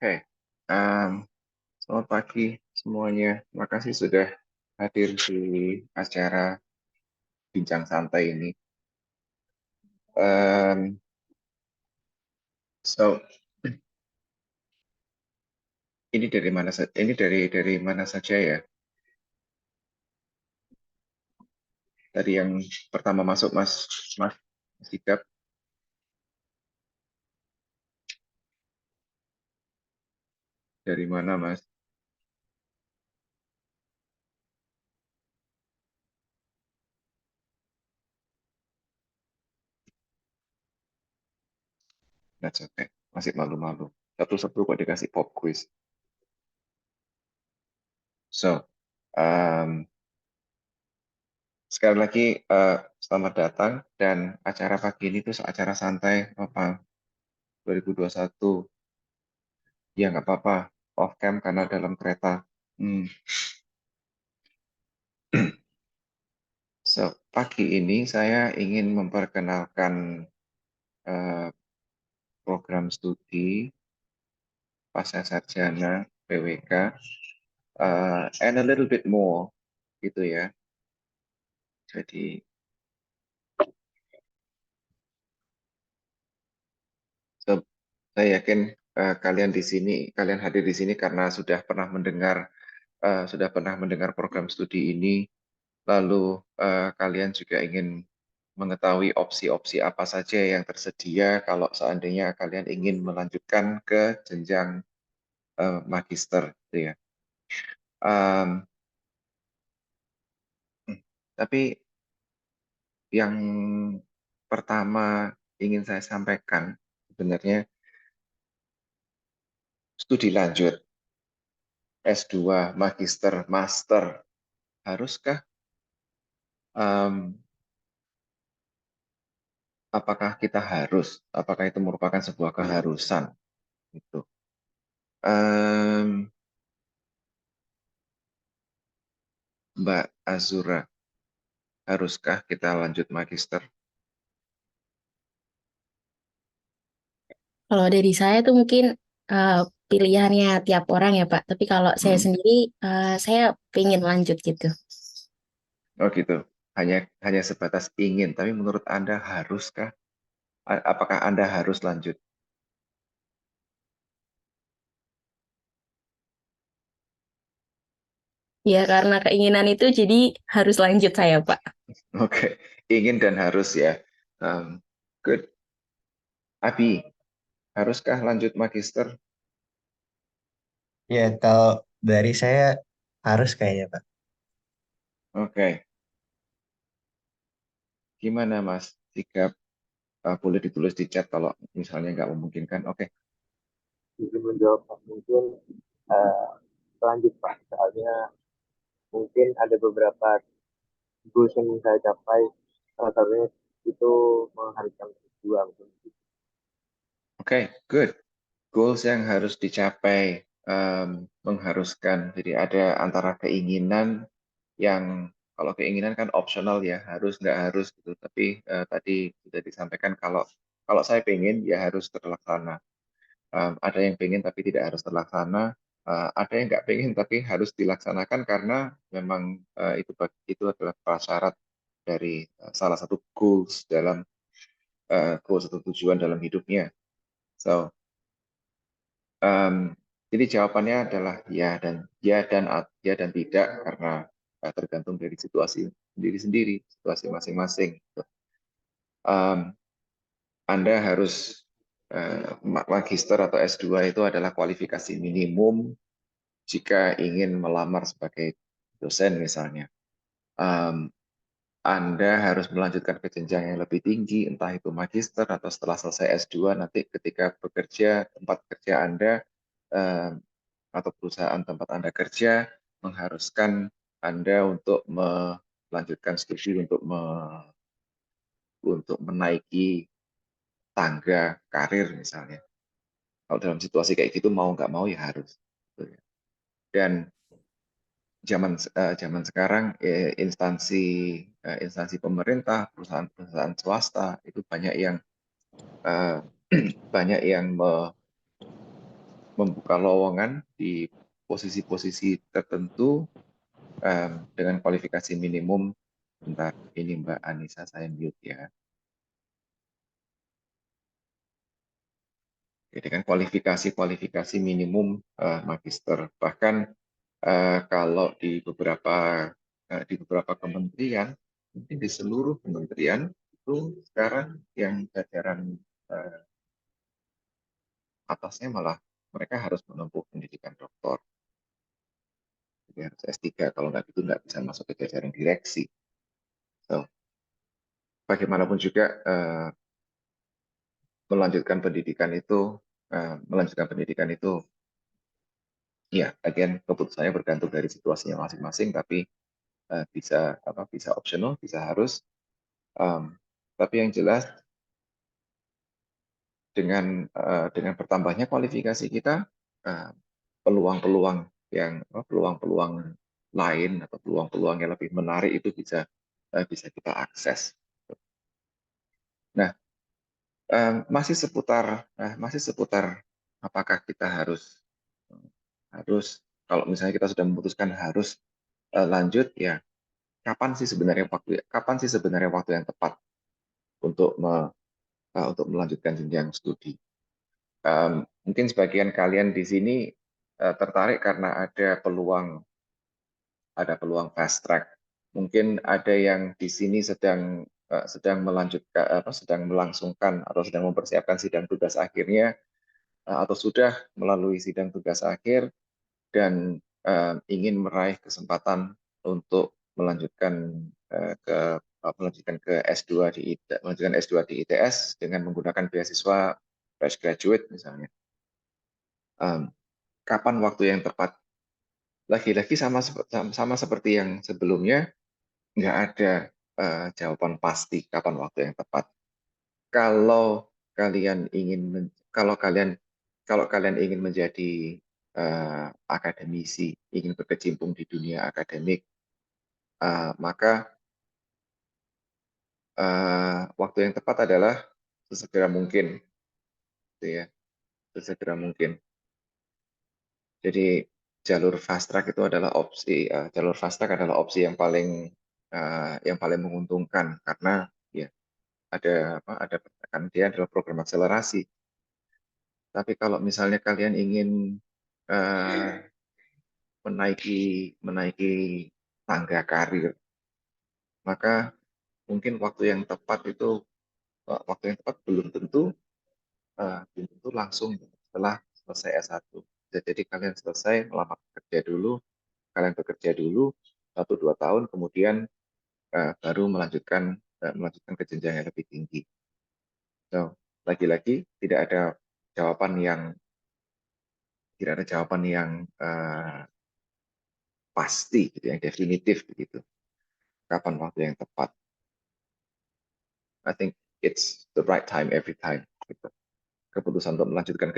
Oke, em, selamat pagi semuanya. Terima kasih sudah hadir di acara Bincang Santai ini. Em, so, ini dari mana saja? Ini dari mana saja ya? Tadi yang pertama masuk Mas Sikap. Dari mana Mas? That's okay. Masih malu-malu. Satu-satu kok dikasih pop quiz. So, em, sekali lagi selamat datang dan acara pagi ini tuh acara santai apa 2021. Ya nggak apa-apa, off cam karena dalam kereta. Hmm. So, pagi ini saya ingin memperkenalkan eh, program studi pasca sarjana PWK and a little bit more gitu ya. Jadi so, saya yakin kalian di sini, kalian hadir di sini karena sudah pernah mendengar program studi ini. Lalu kalian juga ingin mengetahui opsi-opsi apa saja yang tersedia kalau seandainya kalian ingin melanjutkan ke jenjang magister, gitu ya. Um, tapi yang pertama ingin saya sampaikan sebenarnya studi lanjut S2, magister, master, haruskah? Um, apakah kita harus? Apakah itu merupakan sebuah keharusan? Gitu. Um, Mbak Azura, haruskah kita lanjut magister? Kalau dari saya tuh mungkin eh, pilihannya tiap orang ya Pak. Tapi kalau saya Hmm. sendiri, saya pengen lanjut gitu. Oh gitu. Hanya sebatas ingin, tapi menurut Anda haruskah? Apakah Anda harus lanjut? Ya karena keinginan itu jadi harus lanjut saya Pak. Oke, ingin dan harus ya. Good. Abi, haruskah lanjut magister? Ya, kalau dari saya harus kayaknya, Pak. Oke, gimana Mas? Sikap boleh ditulis di chat kalau misalnya nggak memungkinkan. Oke, Izin menjawab Pak. Mungkin eh, lanjut Pak, soalnya mungkin ada beberapa goals yang ingin saya capai, salah satunya itu mengharuskan dua mungkin. oke, good. Goals yang harus dicapai mengharuskan. Jadi ada antara keinginan yang kalau keinginan kan opsional ya, harus nggak harus gitu. Tapi tadi sudah disampaikan kalau kalau saya pengen ya harus terlaksana. Ada yang pengen tapi tidak harus terlaksana. Ada yang nggak pengen tapi harus dilaksanakan karena memang itu adalah prasyarat dari salah satu goals dalam goals atau tujuan dalam hidupnya. So, jadi jawabannya adalah ya dan tidak karena tergantung dari situasi sendiri-sendiri, situasi masing-masing. Um, Anda harus magister atau S2 itu adalah kualifikasi minimum jika ingin melamar sebagai dosen misalnya. Um, Anda harus melanjutkan ke jenjang yang lebih tinggi, entah itu magister atau setelah selesai S2 nanti ketika bekerja tempat kerja Anda um, atau perusahaan tempat Anda kerja mengharuskan Anda untuk melanjutkan studi untuk menaiki tangga karir misalnya. Kalau dalam situasi kayak gitu mau nggak mau ya harus. Gitu ya. Dan zaman sekarang instansi pemerintah, perusahaan-perusahaan swasta itu banyak yang eh, banyak yang membuka lowongan di posisi-posisi tertentu dengan kualifikasi minimum. Bentar, ini Mbak Anissa saya mute ya. Dengan kualifikasi minimum magister. Bahkan kalau di beberapa kementerian, mungkin di seluruh kementerian itu sekarang yang jajaran atasnya malah mereka harus menempuh pendidikan doktor. Jadi harus S3, kalau nggak gitu nggak bisa masuk ke jajaran direksi. So, bagaimanapun juga melanjutkan pendidikan itu ya, again keputusannya bergantung dari situasinya masing-masing, tapi bisa optional, bisa harus. Tapi yang jelas dengan bertambahnya kualifikasi kita, peluang-peluang lain atau peluang-peluang yang lebih menarik itu bisa kita akses. Nah, masih seputar apakah kita harus kalau misalnya kita sudah memutuskan harus lanjut, ya kapan sih sebenarnya waktu yang tepat untuk melanjutkan jenjang studi. Mungkin sebagian kalian di sini tertarik karena ada peluang fast track. Mungkin ada yang di sini sedang melangsungkan atau sedang mempersiapkan sidang tugas akhirnya, atau sudah melalui sidang tugas akhir dan ingin meraih kesempatan untuk melanjutkan ke S2 di ITS dengan menggunakan beasiswa fresh graduate misalnya. Kapan waktu yang tepat? Lagi-lagi sama seperti yang sebelumnya, nggak ada jawaban pasti kapan waktu yang tepat. Kalau kalian ingin menjadi akademisi, ingin berkecimpung di dunia akademik, maka waktu yang tepat adalah sesegera mungkin, gitu ya, sesegera mungkin. Jadi jalur fast track adalah opsi yang paling menguntungkan, karena ya kan dia adalah program akselerasi. Tapi kalau misalnya kalian ingin menaiki tangga karir, maka mungkin waktu yang tepat belum tentu langsung setelah selesai S1. Jadi kalian selesai melamar kerja dulu, kalian bekerja dulu 1-2 tahun, kemudian baru melanjutkan ke jenjang yang lebih tinggi. So, lagi-lagi tidak ada jawaban yang pasti, gitu, yang definitif begitu. Kapan waktu yang tepat? I think it's the right time every time. Gitu. Keputusan untuk melanjutkan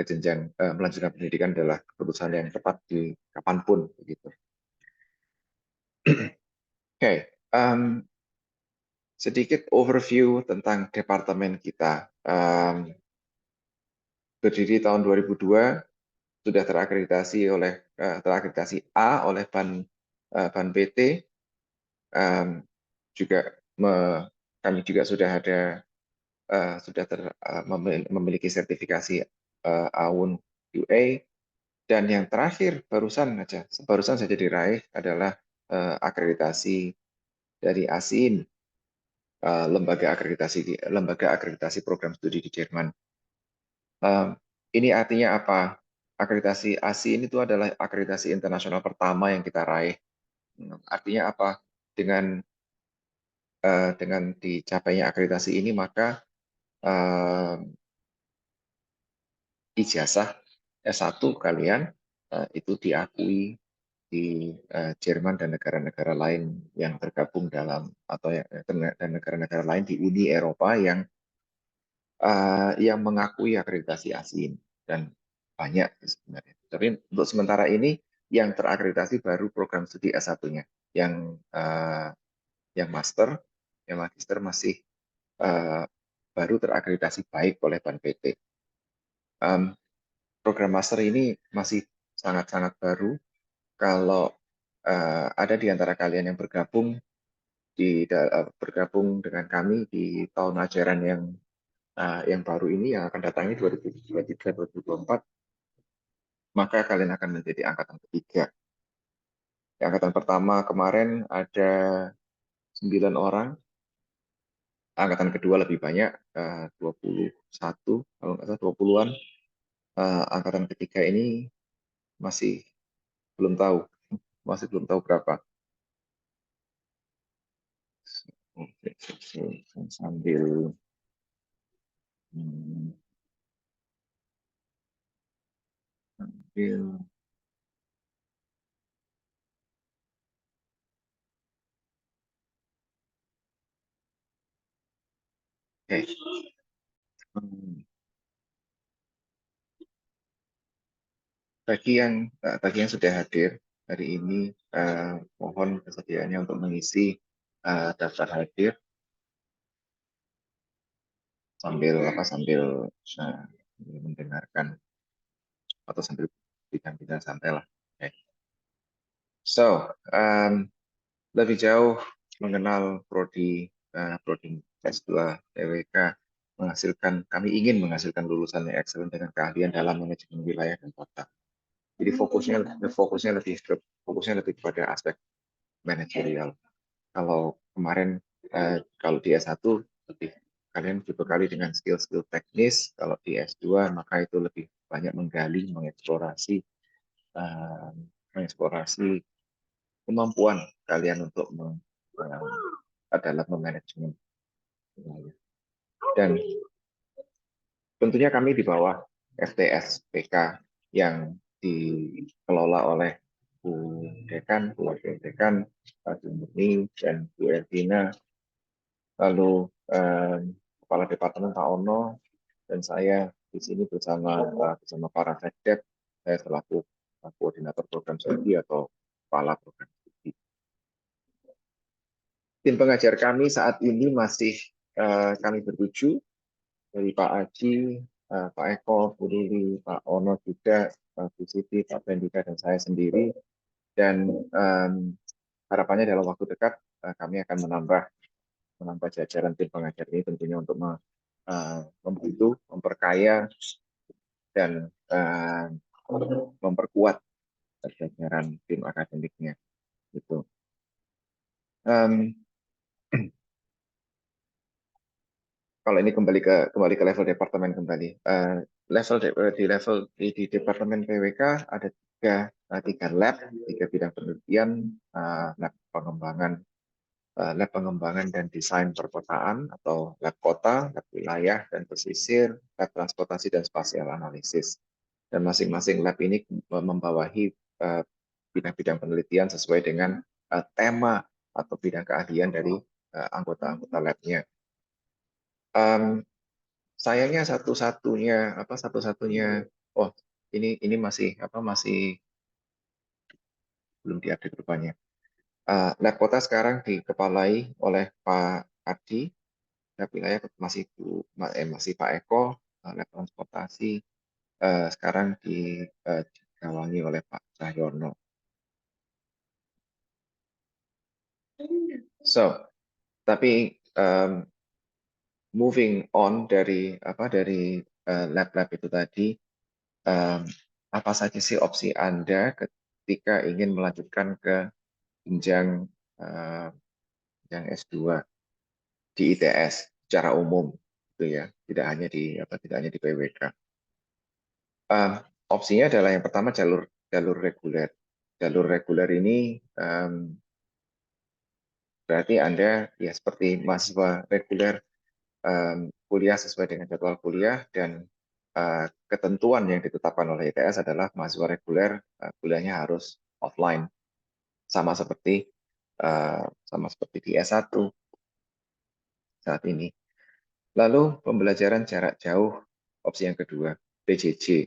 pendidikan adalah keputusan yang tepat di kapanpun, begitu. Oke, sedikit overview tentang departemen kita. Berdiri tahun 2002, sudah terakreditasi A oleh Ban PT. Kami juga sudah memiliki sertifikasi AUN UA, dan yang terakhir barusan saja diraih adalah akreditasi dari ASIN, lembaga akreditasi program studi di Jerman. Ini artinya apa? Akreditasi ASIN itu adalah akreditasi internasional pertama yang kita raih. Artinya apa? Dengan dicapainya akreditasi ini, maka ijazah S1 kalian itu diakui di Jerman dan negara-negara lain yang tergabung dan negara-negara lain di Uni Eropa yang mengakui akreditasi ASIN, dan banyak sebenarnya. Tapi untuk sementara ini yang terakreditasi baru program studi S1-nya. Yang magister masih baru terakreditasi baik oleh Ban PT. program master ini masih sangat-sangat baru. Kalau ada di antara kalian yang bergabung dengan kami di tahun ajaran yang baru ini yang akan datang ini 2023-2024, maka kalian akan menjadi angkatan ketiga. Di angkatan pertama kemarin ada 9 orang, angkatan kedua lebih banyak, 21, kalau nggak salah 20-an. Angkatan ketiga ini masih belum tahu berapa. Oke, sambil Oke. Bagi yang sudah hadir hari ini, mohon kesediaannya untuk mengisi daftar hadir sambil mendengarkan atau sambil bincang-bincang santai lah. Okay. So, lebih jauh mengenal prodi S2 TWK kami ingin menghasilkan lulusan yang excellent dengan keahlian dalam manajemen wilayah dan kota. Jadi fokusnya lebih kepada aspek manajerial. Kalau kemarin kalau di S1 kalian dibekali dengan skill-skill teknis, kalau di S2 maka itu lebih banyak menggali, mengeksplorasi kemampuan kalian untuk dalam memanajemen. Dan tentunya kami di bawah FTS PK yang dikelola oleh Bu Dekan, Bu Wakil Dekan, Pak Murni, dan Bu Ervina, lalu Kepala Departemen Pak Ono, dan saya di sini bersama para sekdep, saya selaku koordinator program studi atau kepala program studi. Tim pengajar kami saat ini masih kami bertujuh, dari Pak Aji, Pak Eko, Bu Lili, Pak Ono juga, Bu Siti, Pak Bendika, dan saya sendiri. Dan harapannya dalam waktu dekat kami akan menambah jajaran tim pengajar ini tentunya untuk membantu, memperkaya, dan memperkuat jajaran tim akademiknya. Gitu. Kalau ini kembali ke level departemen kembali. Di departemen PWK ada tiga lab, 3 bidang penelitian, lab pengembangan dan desain perkotaan atau lab kota, lab wilayah dan pesisir, lab transportasi dan spasial analisis. Dan masing-masing lab ini membawahi bidang-bidang penelitian sesuai dengan tema atau bidang keahlian dari anggota-anggota labnya. Sayangnya satu-satunya ini masih belum diupdate rupanya. Lab kota sekarang dikepalai oleh Pak Adi, lab wilayah masih Pak Eko, lab transportasi sekarang digawangi oleh Pak Cahyono. So, tapi moving on dari lab-lab itu tadi, apa saja sih opsi Anda ketika ingin melanjutkan ke jenjang S2 di ITS secara umum, gitu ya, tidak hanya di PWK. Opsinya adalah yang pertama jalur reguler. Jalur reguler ini berarti Anda ya seperti mahasiswa reguler, kuliah sesuai dengan jadwal kuliah, dan ketentuan yang ditetapkan oleh ITS adalah mahasiswa reguler kuliahnya harus offline, sama seperti di S1 saat ini. Lalu pembelajaran jarak jauh, opsi yang kedua, PJJ.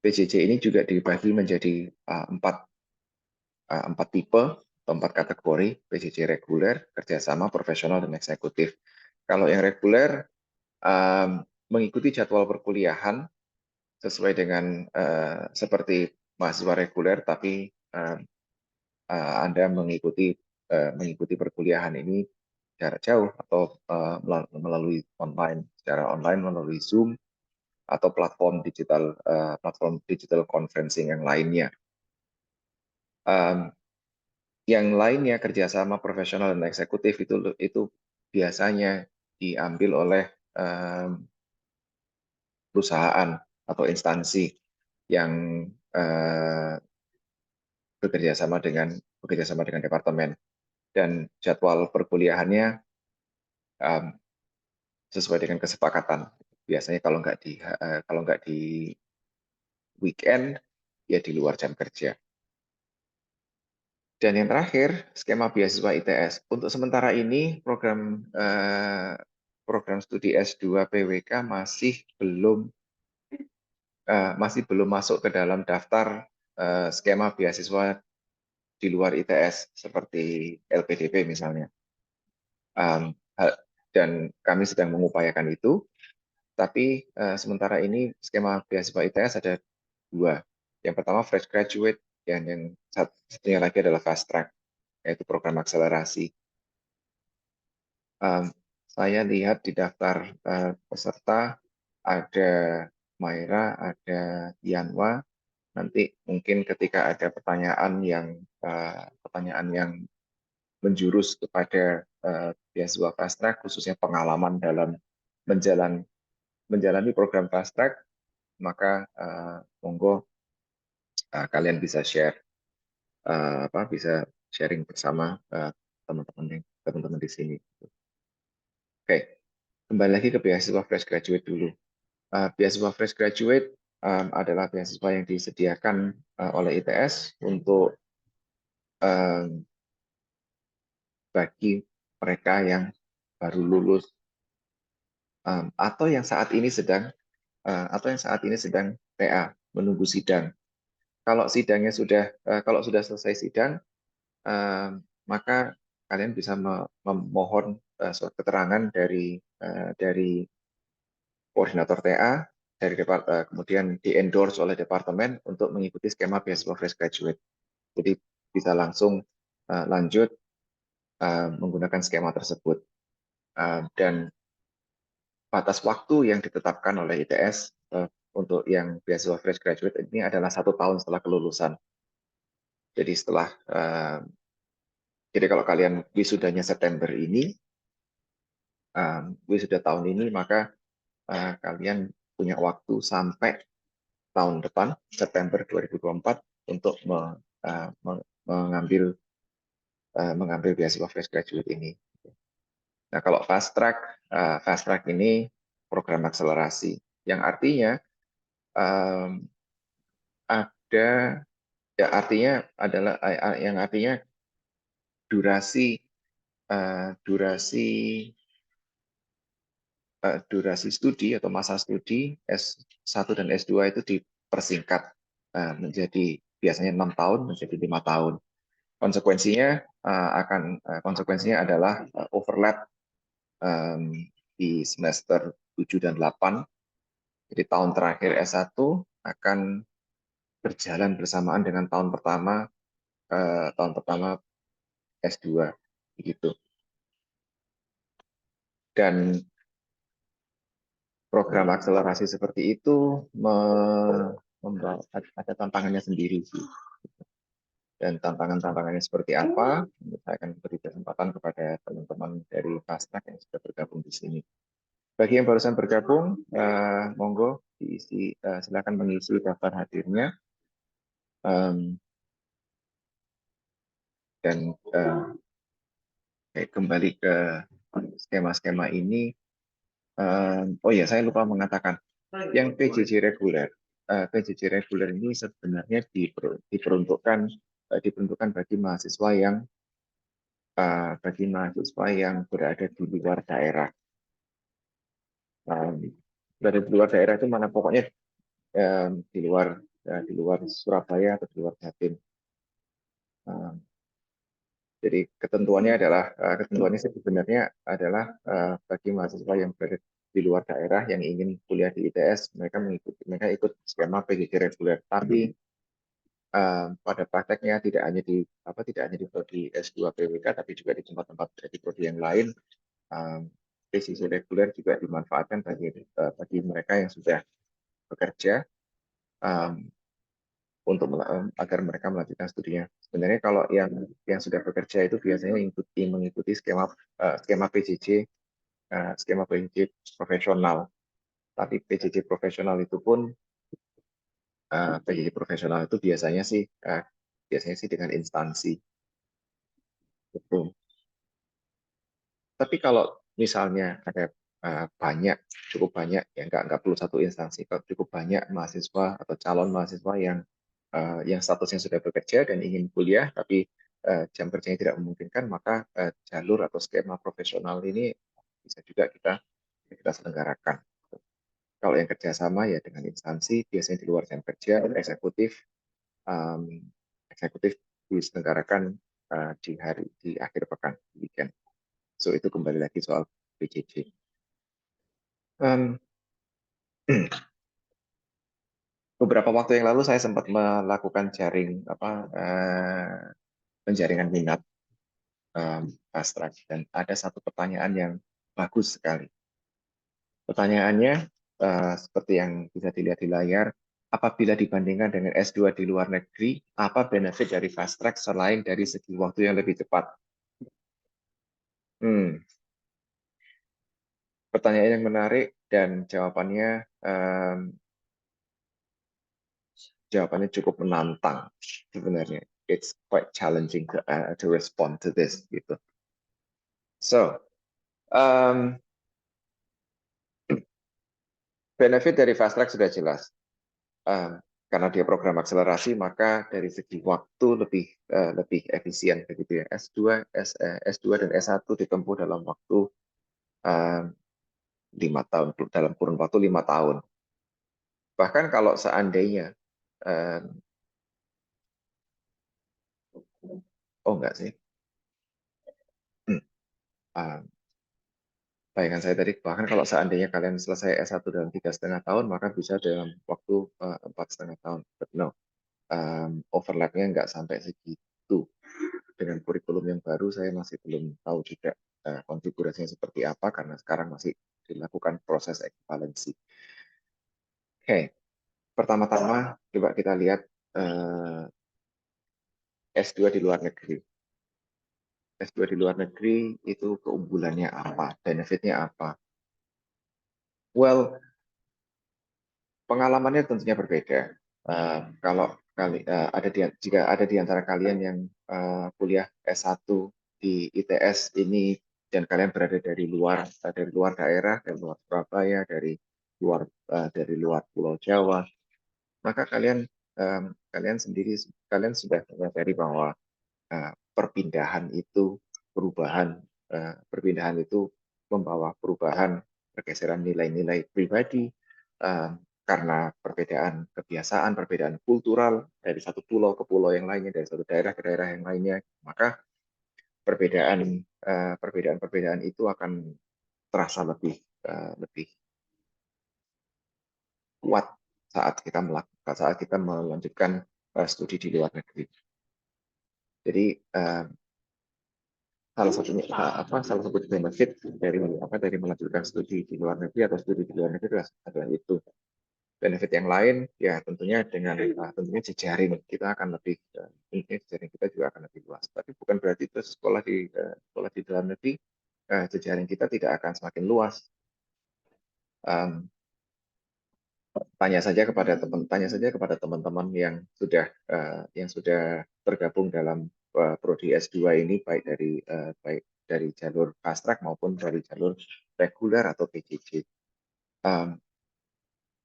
PJJ ini juga dibagi menjadi empat tipe atau 4 kategori: PJJ reguler, kerjasama, profesional, dan eksekutif. Kalau yang reguler mengikuti jadwal perkuliahan sesuai dengan seperti mahasiswa reguler, tapi Anda mengikuti perkuliahan ini jarak jauh atau melalui online, secara online melalui Zoom atau platform digital conferencing yang lainnya. Yang lainnya, kerjasama profesional dan eksekutif itu biasanya diambil oleh perusahaan atau instansi yang bekerja sama dengan departemen, dan jadwal perkuliahannya sesuai dengan kesepakatan. Biasanya kalau nggak di weekend, ya di luar jam kerja. Dan yang terakhir, skema beasiswa ITS. Untuk sementara ini, program studi S2 PWK masih belum masuk ke dalam daftar skema beasiswa di luar ITS, seperti LPDP misalnya. Dan kami sedang mengupayakan itu, tapi sementara ini skema beasiswa ITS ada 2. Yang pertama fresh graduate, dan yang satunya lagi adalah fast track, yaitu program akselerasi. Saya lihat di daftar peserta ada Maira, ada Yanwa. Nanti mungkin ketika ada pertanyaan yang menjurus kepada beasiswa fast track, khususnya pengalaman dalam menjalani program fast track, maka monggo kalian bisa bisa sharing bersama teman-teman di sini. Oke, kembali lagi ke beasiswa fresh graduate dulu. Beasiswa fresh graduate adalah beasiswa yang disediakan oleh ITS untuk bagi mereka yang baru lulus atau yang saat ini sedang TA, menunggu sidang. Kalau sudah selesai sidang, maka kalian bisa memohon surat keterangan dari koordinator TA, kemudian di-endorse oleh departemen untuk mengikuti skema beasiswa fresh graduate. Jadi bisa langsung lanjut menggunakan skema tersebut. Dan batas waktu yang ditetapkan oleh ITS untuk yang beasiswa fresh graduate ini adalah 1 tahun setelah kelulusan. Jadi jadi kalau kalian wisudanya September ini, wisuda tahun ini, maka kalian punya waktu sampai tahun depan, September 2024, untuk mengambil beasiswa fresh graduate ini. Nah, kalau fast track ini program akselerasi, yang artinya durasi studi atau masa studi S1 dan S2 itu dipersingkat menjadi biasanya 6 tahun menjadi 5 tahun. Konsekuensinya adalah overlap di semester 7 dan 8. Jadi tahun terakhir S1 akan berjalan bersamaan dengan tahun pertama S2 begitu. Dan program akselerasi seperti itu ada tantangannya sendiri sih. Dan tantangannya seperti apa? Saya akan beri kesempatan kepada teman-teman dari fast track yang sudah bergabung di sini. Bagi yang barusan bergabung, monggo silakan mengisi daftar hadirnya. Dan kembali ke skema-skema ini. Oh ya, saya lupa mengatakan, yang PJJ reguler ini sebenarnya diperuntukkan bagi mahasiswa yang berada di luar daerah. Berada di luar daerah itu mana, pokoknya di luar Surabaya atau di luar Jatim. Jadi ketentuannya sebenarnya adalah bagi mahasiswa yang berada di luar daerah yang ingin kuliah di ITS, mereka ikut skema PJJ reguler. Tapi pada prakteknya tidak hanya di prodi S2 PWK, tapi juga di tempat-tempat di prodi yang lain, PJJ reguler juga dimanfaatkan bagi mereka yang sudah bekerja, agar mereka melanjutkan studinya. Sebenarnya kalau yang sudah bekerja itu biasanya mengikuti skema PJJ, skema PJJ profesional. Tapi PJJ profesional itu pun PJJ profesional itu biasanya sih dengan instansi. Betul. Tapi kalau misalnya ada cukup banyak, ya nggak perlu satu instansi, kalau cukup banyak mahasiswa atau calon mahasiswa yang statusnya sudah bekerja dan ingin kuliah, tapi jam kerjanya tidak memungkinkan, maka jalur atau skema profesional ini bisa juga kita selenggarakan. Kalau yang kerjasama ya dengan instansi, biasanya di luar jam kerja, eksekutif diselenggarakan di akhir pekan, weekend. So itu kembali lagi soal PJJ. Beberapa waktu yang lalu saya sempat melakukan penjaringan minat fast track, dan ada satu pertanyaan yang bagus sekali. Pertanyaannya seperti yang bisa dilihat di layar, apabila dibandingkan dengan S2 di luar negeri, apa benefit dari fast track selain dari segi waktu yang lebih cepat? Pertanyaan yang menarik, dan jawabannya cukup menantang sebenarnya. It's quite challenging to respond to this gitu. So, benefit dari fast track sudah jelas. Karena dia program akselerasi, maka dari segi waktu lebih efisien begitu ya. S2 dan S1 ditempuh dalam waktu 5 tahun, dalam kurun waktu 5 tahun. Bahkan kalau seandainya enggak sih. Bayangan saya tadi, bahkan kalau seandainya kalian selesai S1 dalam 3,5 tahun, maka bisa dalam waktu 4,5 tahun. But no, overlapnya nggak sampai segitu. Dengan kurikulum yang baru, saya masih belum tahu juga konfigurasinya seperti apa, karena sekarang masih dilakukan proses equivalency. Oke, pertama-tama coba kita lihat S2 di luar negeri. S2 di luar negeri itu keunggulannya apa, benefitnya apa? Well, pengalamannya tentunya berbeda. Jika ada di antara kalian yang kuliah S1 di ITS ini dan kalian berada dari luar daerah, dari luar Surabaya, dari luar Pulau Jawa, maka kalian sudah menyadari bahwa perpindahan itu membawa perubahan, pergeseran nilai-nilai pribadi, karena perbedaan kebiasaan, perbedaan kultural dari satu pulau ke pulau yang lainnya, dari satu daerah ke daerah yang lainnya, maka perbedaan itu akan terasa lebih kuat saat kita melanjutkan studi di luar negeri. Jadi salah satu benefit dari melanjutkan studi di luar negeri atau studi di luar negeri adalah itu. Benefit yang lain ya tentunya jejaring kita akan jejaring kita juga akan lebih luas. Tapi bukan berarti itu sekolah di dalam negeri jejaring kita tidak akan semakin luas. Tanya saja kepada teman-teman yang sudah tergabung dalam prodi S2 ini, baik dari jalur fast track maupun dari jalur reguler atau PJJ.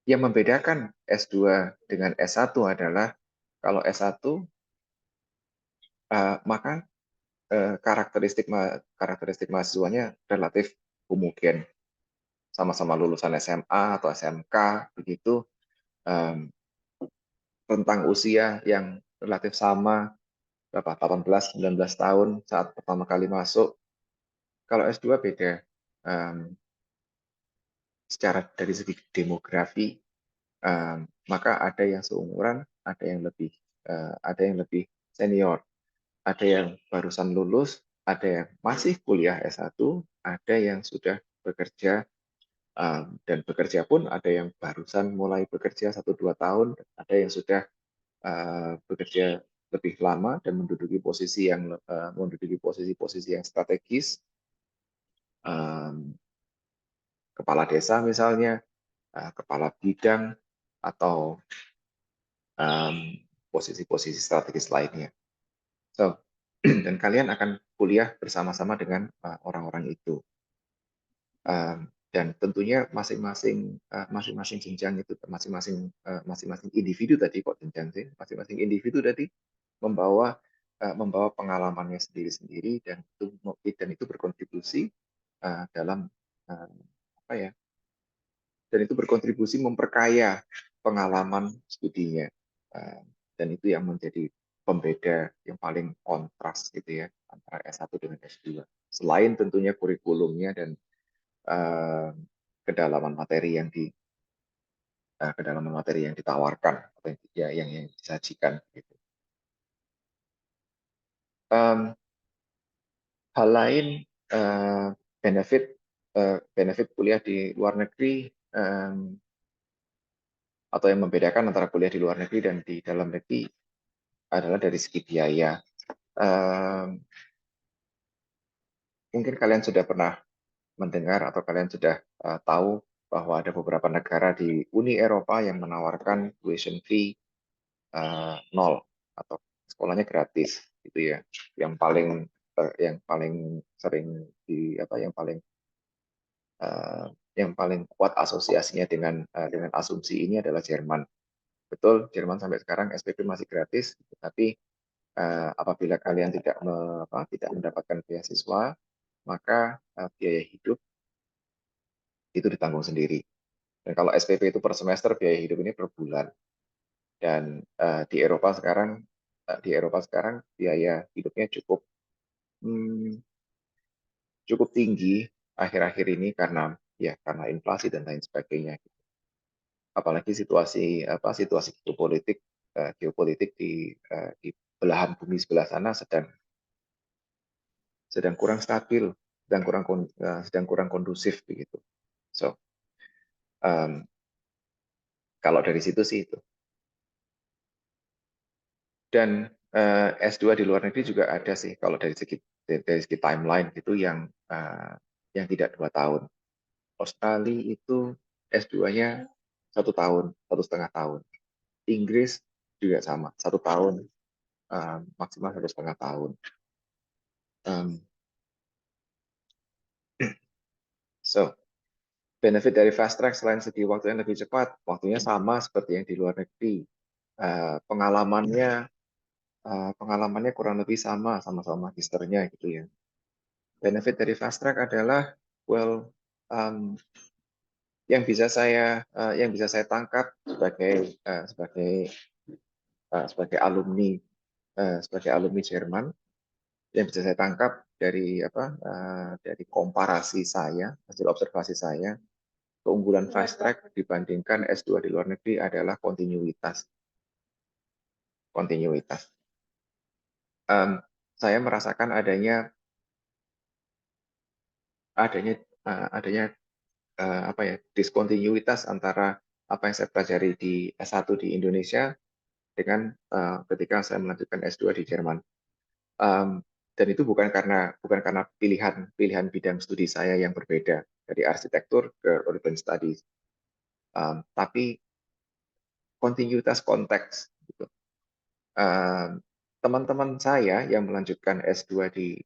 Yang membedakan S2 dengan S1 adalah kalau S1 maka karakteristik mahasiswanya relatif homogen, sama-sama lulusan SMA atau SMK begitu, rentang usia yang relatif sama, 18-19 tahun saat pertama kali masuk. Kalau S2 beda. secara dari segi demografi, maka ada yang seumuran, ada yang lebih senior, ada yang barusan lulus, ada yang masih kuliah S1, ada yang sudah bekerja, dan bekerja pun ada yang barusan mulai bekerja 1-2 tahun, ada yang sudah bekerja lebih lama dan menduduki posisi-posisi yang strategis, kepala desa misalnya, kepala bidang, atau posisi-posisi strategis lainnya. So, dan kalian akan kuliah bersama-sama dengan orang-orang itu. Dan tentunya masing-masing jenjang itu, masing-masing individu tadi, kok jenjang sih, masing-masing individu tadi membawa pengalamannya sendiri-sendiri, dan itu berkontribusi dalam apa ya? Dan itu berkontribusi memperkaya pengalaman studinya, dan itu yang menjadi pembeda yang paling kontras gitu ya antara S1 dengan S2. Selain tentunya kurikulumnya dan kedalaman materi yang ditawarkan atau yang disajikan gitu. Hal lain, benefit kuliah di luar negeri, atau yang membedakan antara kuliah di luar negeri dan di dalam negeri adalah dari segi biaya. Mungkin kalian sudah pernah mendengar atau kalian sudah tahu bahwa ada beberapa negara di Uni Eropa yang menawarkan tuition fee 0 atau sekolahnya gratis gitu ya. Yang paling sering yang paling kuat asosiasinya dengan asumsi ini adalah Jerman. Betul, Jerman sampai sekarang SPP masih gratis, tapi apabila kalian tidak mendapatkan beasiswa, maka biaya hidup itu ditanggung sendiri. Dan kalau SPP itu per semester, biaya hidup ini per bulan. Dan di Eropa sekarang biaya hidupnya cukup tinggi akhir-akhir ini karena inflasi dan lain sebagainya. Apalagi situasi geopolitik di belahan bumi sebelah sana sedang kurang stabil, sedang kurang kondusif begitu. So, kalau dari situ sih itu. Dan S2 di luar negeri juga ada sih kalau dari segi timeline itu yang tidak 2 tahun. Australia itu S2-nya 1 tahun, 1,5 tahun. Inggris juga sama, 1 tahun, maksimal 1,5 tahun. So, benefit dari fast track selain segi waktu yang lebih cepat, waktunya sama seperti yang di luar negeri. Pengalamannya kurang lebih sama-sama magisternya gitu ya. Benefit dari fast track adalah, yang bisa saya tangkap sebagai alumni Jerman, yang bisa saya tangkap dari komparasi saya, hasil observasi saya, keunggulan fast track dibandingkan S2 di luar negeri adalah kontinuitas. Saya merasakan adanya diskontinuitas antara apa yang saya pelajari di S1 di Indonesia dengan ketika saya melanjutkan S2 di Jerman. Dan itu bukan karena pilihan bidang studi saya yang berbeda dari arsitektur ke urban studies, tapi kontinuitas konteks. Gitu. Teman-teman saya yang melanjutkan S2 di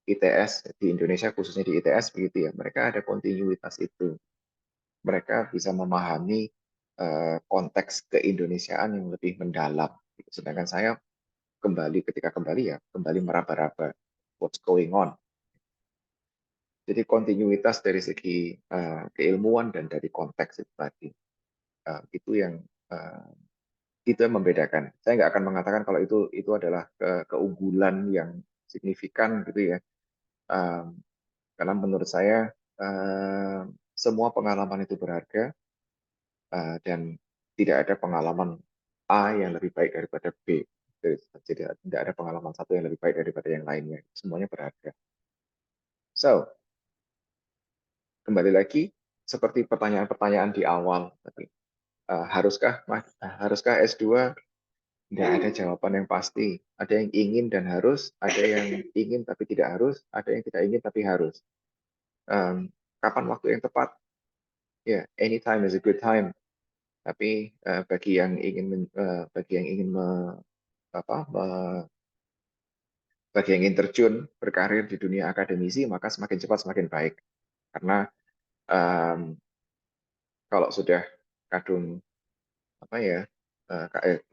ITS di Indonesia, khususnya di ITS begitu ya, mereka ada kontinuitas itu. Mereka bisa memahami konteks keindonesiaan yang lebih mendalam. Sedangkan saya ketika kembali meraba-raba what's going on. Jadi kontinuitas dari segi keilmuan dan dari konteks itu tadi, itu yang membedakan. Saya nggak akan mengatakan kalau itu adalah keunggulan yang signifikan gitu ya, karena menurut saya semua pengalaman itu berharga, dan tidak ada pengalaman A yang lebih baik daripada B. Jadi tidak ada pengalaman satu yang lebih baik daripada yang lainnya. Semuanya berharga. So, kembali lagi seperti pertanyaan-pertanyaan di awal tadi. Haruskah S2? Tidak ada jawaban yang pasti. Ada yang ingin dan harus, ada yang ingin tapi tidak harus, ada yang tidak ingin tapi harus. Kapan waktu yang tepat? Ya, anytime is a good time. Tapi bagi yang ingin bagi yang ingin terjun berkarir di dunia akademisi, maka semakin cepat semakin baik. Karena kalau sudah kadung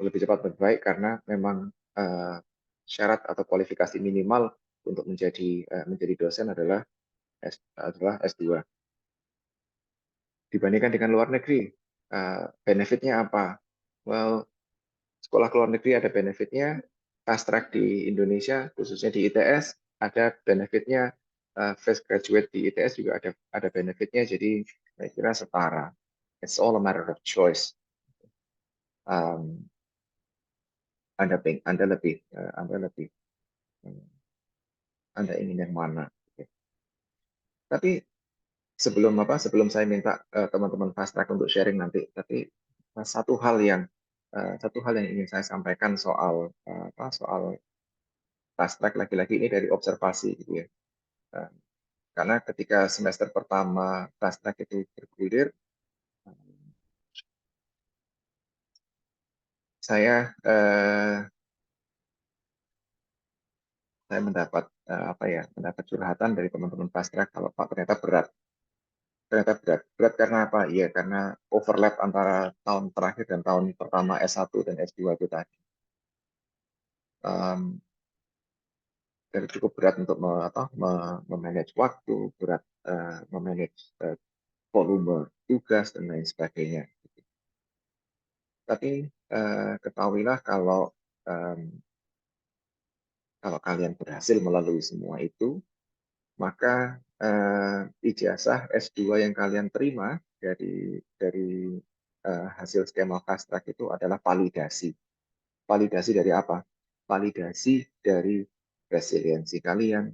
lebih cepat lebih baik karena memang syarat atau kualifikasi minimal untuk menjadi dosen adalah S2. Dibandingkan dengan luar negeri, benefitnya apa? Well, sekolah ke luar negeri ada benefitnya, fast track di Indonesia, khususnya di ITS, ada benefitnya, fresh graduate di ITS juga ada benefitnya, jadi saya kira setara. It's all a matter of choice. Anda ingin yang mana? Tapi sebelum saya minta teman-teman fast track untuk sharing nanti, tapi satu hal yang ingin saya sampaikan soal fast track lagi-lagi ini dari observasi gitu ya. Karena ketika semester pertama fast track itu bergulir, saya mendapat mendapat curhatan dari teman-teman fast track kalau Pak ternyata berat. Berat karena apa? Iya, karena overlap antara tahun terakhir dan tahun pertama S1 dan S2 itu tadi. Dan cukup berat untuk memanage waktu, berat memanage volume tugas dan lain sebagainya. Tapi ketahuilah kalau kalian berhasil melalui semua itu, maka ijazah S2 yang kalian terima dari hasil skema fast track itu adalah validasi. Validasi dari apa? Validasi dari resiliensi kalian,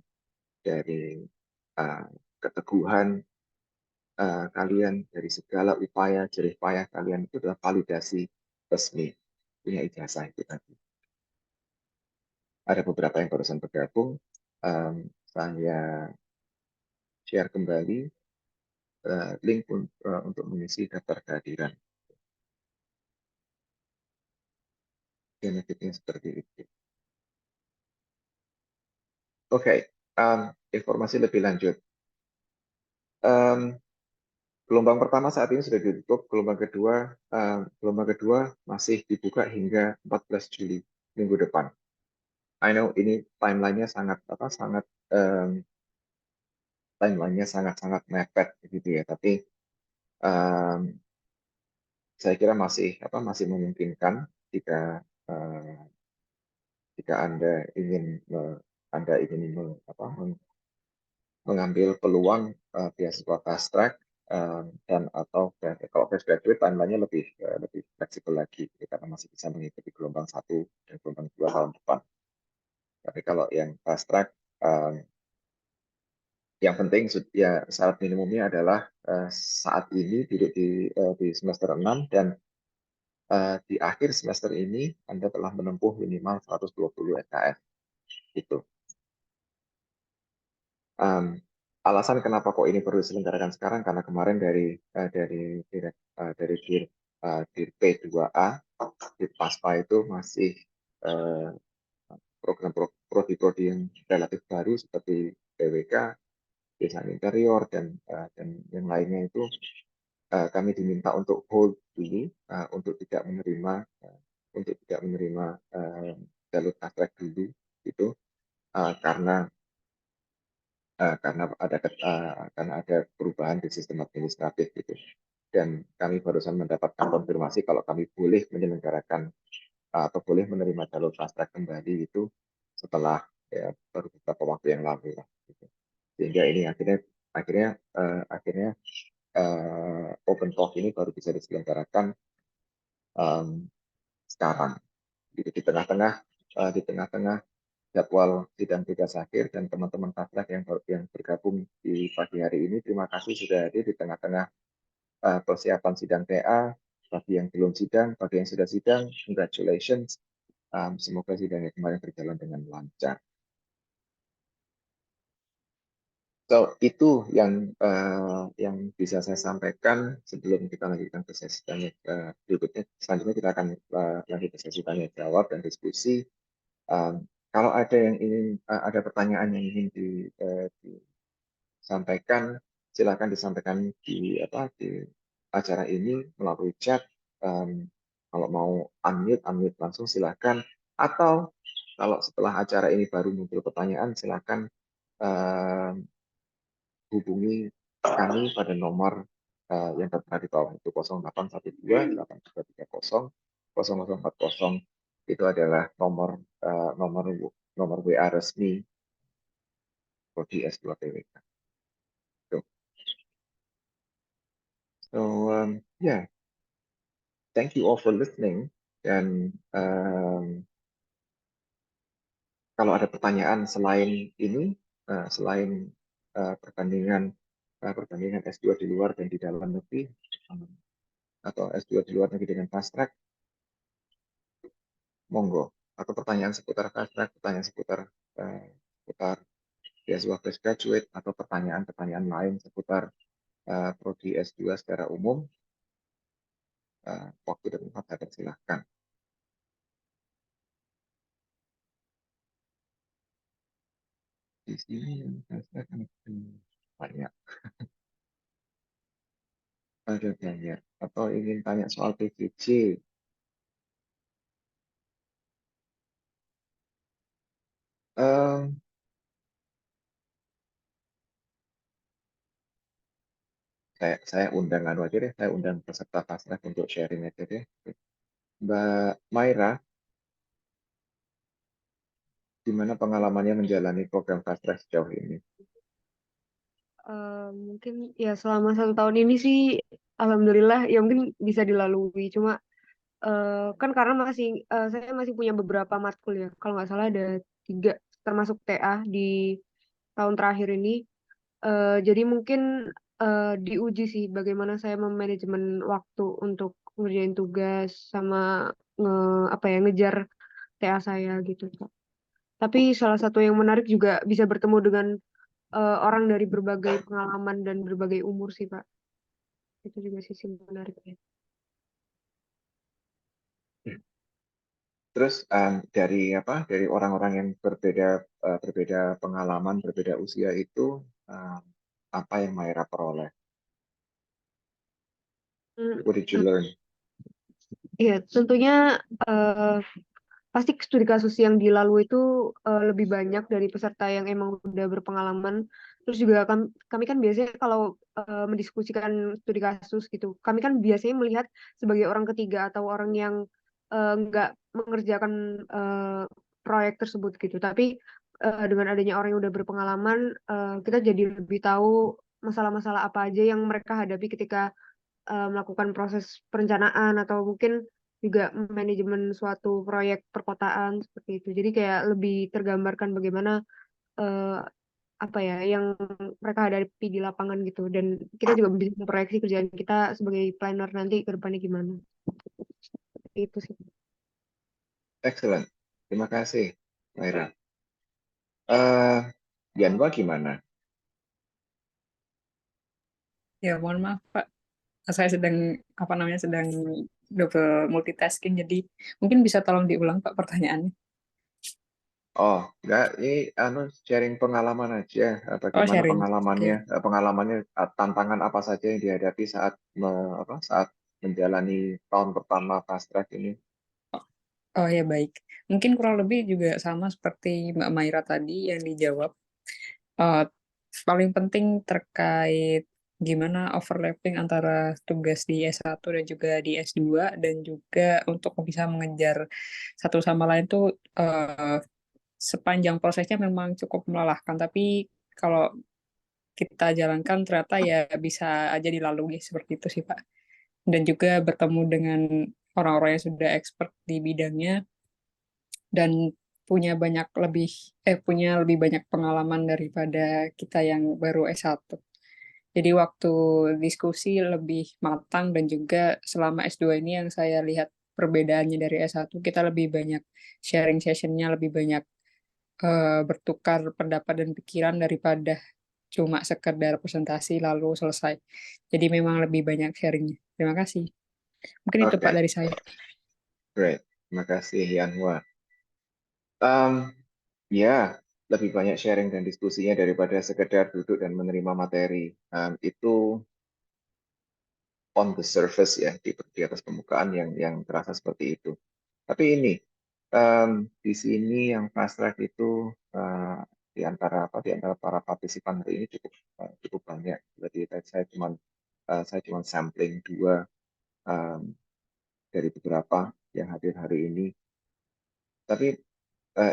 dari keteguhan kalian, dari segala upaya, jerih payah kalian, itu adalah validasi resmi punya ijazah itu tadi. Ada beberapa yang barusan bergabung, saya share kembali link untuk mengisi daftar kehadiran. Benefitnya seperti itu. Oke, informasi lebih lanjut. Gelombang pertama saat ini sudah ditutup, gelombang kedua masih dibuka hingga 14 Juli minggu depan. I know ini timelinenya sangat sangat mepet gitu ya, tapi saya kira masih memungkinkan jika Anda ingin mengambil peluang beasiswa fast track dan atau kalau fresh graduate timeline-nya lebih fleksibel lagi karena masih bisa mengikuti gelombang 1 dan gelombang 2 tahun depan. Tapi kalau yang fast track, yang penting ya syarat minimumnya adalah saat ini duduk di semester 6 dan di akhir semester ini Anda telah menempuh minimal 120 SKS. Itu. Alasan kenapa kok ini perlu diselenggarakan sekarang karena kemarin dari Dir P2A di PASPA itu masih program prodi-prodi yang relatif baru seperti PWK, desain interior dan yang lainnya itu kami diminta untuk hold dulu untuk tidak menerima jalur fast track dulu itu karena ada perubahan di sistem administratif gitu. Dan kami barusan mendapatkan konfirmasi kalau kami boleh menyelenggarakan atau boleh menerima jalur fast track kembali itu setelah baru beberapa waktu yang lalu lah. Gitu. Sehingga ini akhirnya open talk ini baru bisa diselenggarakan sekarang. Gitu, di tengah-tengah jadwal sidang tugas akhir dan teman-teman Fastrek yang bergabung di pagi hari ini, terima kasih sudah hadir di tengah-tengah persiapan sidang TA. Bagi yang belum sidang, bagi yang sudah sidang, congratulations. Semoga sidangnya kemarin berjalan dengan lancar. So, itu yang bisa saya sampaikan sebelum kita lanjutkan ke sesi tanya berikutnya. Selanjutnya kita akan lanjut ke sesi tanya jawab dan diskusi. Kalau ada yang ingin ada pertanyaan yang ingin disampaikan, silakan disampaikan di acara ini melalui chat. Kalau mau unmute langsung silakan. Atau kalau setelah acara ini baru muncul pertanyaan, silakan hubungi kami pada nomor yang tertera di bawah itu 0812 8330 0040. Itu adalah nomor WA resmi Prodi S2 PWK. So yeah, thank you all for listening. Dan kalau ada pertanyaan selain ini, selain perbandingan S2 di luar dan di dalam negeri, atau S2 di luar negeri dengan fast track, monggo. Atau pertanyaan seputar fast track, pertanyaan seputar beasiswa fresh graduate, atau pertanyaan-pertanyaan lain seputar prodi S2 secara umum, waktu dan tempat saya persilahkan. Di sini yang saya akan banyak. Ada banyak. Atau ingin tanya soal PVJ. Saya undang aja deh, saya undang peserta fast track untuk sharing aja deh. Mbak Maira, gimana pengalamannya menjalani program fast track sejauh ini? Mungkin ya selama 1 tahun ini sih alhamdulillah ya mungkin bisa dilalui. Cuma kan karena saya masih punya beberapa matkul ya. Kalau nggak salah ada 3 termasuk TA di tahun terakhir ini. Jadi mungkin diuji sih bagaimana saya memanajemen waktu untuk ngerjain tugas sama ngejar TA saya gitu, Kak. Tapi salah satu yang menarik juga bisa bertemu dengan orang dari berbagai pengalaman dan berbagai umur sih, Pak. Itu juga sisi menariknya. Terus dari orang-orang yang berbeda pengalaman, berbeda usia itu apa yang Maira peroleh? What did you learn? Iya, tentunya pasti studi kasus yang dilalui itu lebih banyak dari peserta yang emang udah berpengalaman. Terus juga kami kan biasanya kalau mendiskusikan studi kasus gitu, kami kan biasanya melihat sebagai orang ketiga atau orang yang nggak mengerjakan proyek tersebut gitu. Tapi dengan adanya orang yang udah berpengalaman, kita jadi lebih tahu masalah-masalah apa aja yang mereka hadapi ketika melakukan proses perencanaan atau mungkin juga manajemen suatu proyek perkotaan seperti itu. Jadi kayak lebih tergambarkan bagaimana eh, apa ya yang mereka hadapi di lapangan gitu. Dan kita juga bisa memproyeksi kerjaan kita sebagai planner nanti ke depannya gimana. Itu sih. Excellent. Terima kasih, Maira. Yanwa gimana? Ya, mohon maaf, Pak. Saya sedang double multitasking, jadi mungkin bisa tolong diulang, Pak, pertanyaannya. Oh, enggak, ini sharing pengalaman aja. Bagaimana sharing. pengalamannya, tantangan apa saja yang dihadapi saat menjalani tahun pertama fast track ini? Oh ya, baik. Mungkin kurang lebih juga sama seperti Mbak Maira tadi yang dijawab. Paling penting terkait gimana overlapping antara tugas di S1 dan juga di S2, dan juga untuk bisa mengejar satu sama lain tuh sepanjang prosesnya memang cukup melelahkan. Tapi kalau kita jalankan ternyata ya bisa aja dilalui seperti itu sih Pak. Dan juga bertemu dengan orang-orang yang sudah expert di bidangnya dan punya lebih banyak pengalaman daripada kita yang baru S1. Jadi waktu diskusi lebih matang dan juga selama S2 ini yang saya lihat perbedaannya dari S1, kita lebih banyak sharing sessionnya, lebih banyak bertukar pendapat dan pikiran daripada cuma sekedar presentasi lalu selesai. Jadi memang lebih banyak sharingnya. Terima kasih. Mungkin itu Pak Oke, dari saya. great. Terima kasih Yanwa. Ya, lebih banyak sharing dan diskusinya daripada sekedar duduk dan menerima materi. Itu on the surface ya, di atas permukaan yang terasa seperti itu. Tapi ini di sini yang fast track itu di antara para partisipan hari ini cukup banyak. Jadi saya cuma sampling 2 dari beberapa yang hadir hari ini. Tapi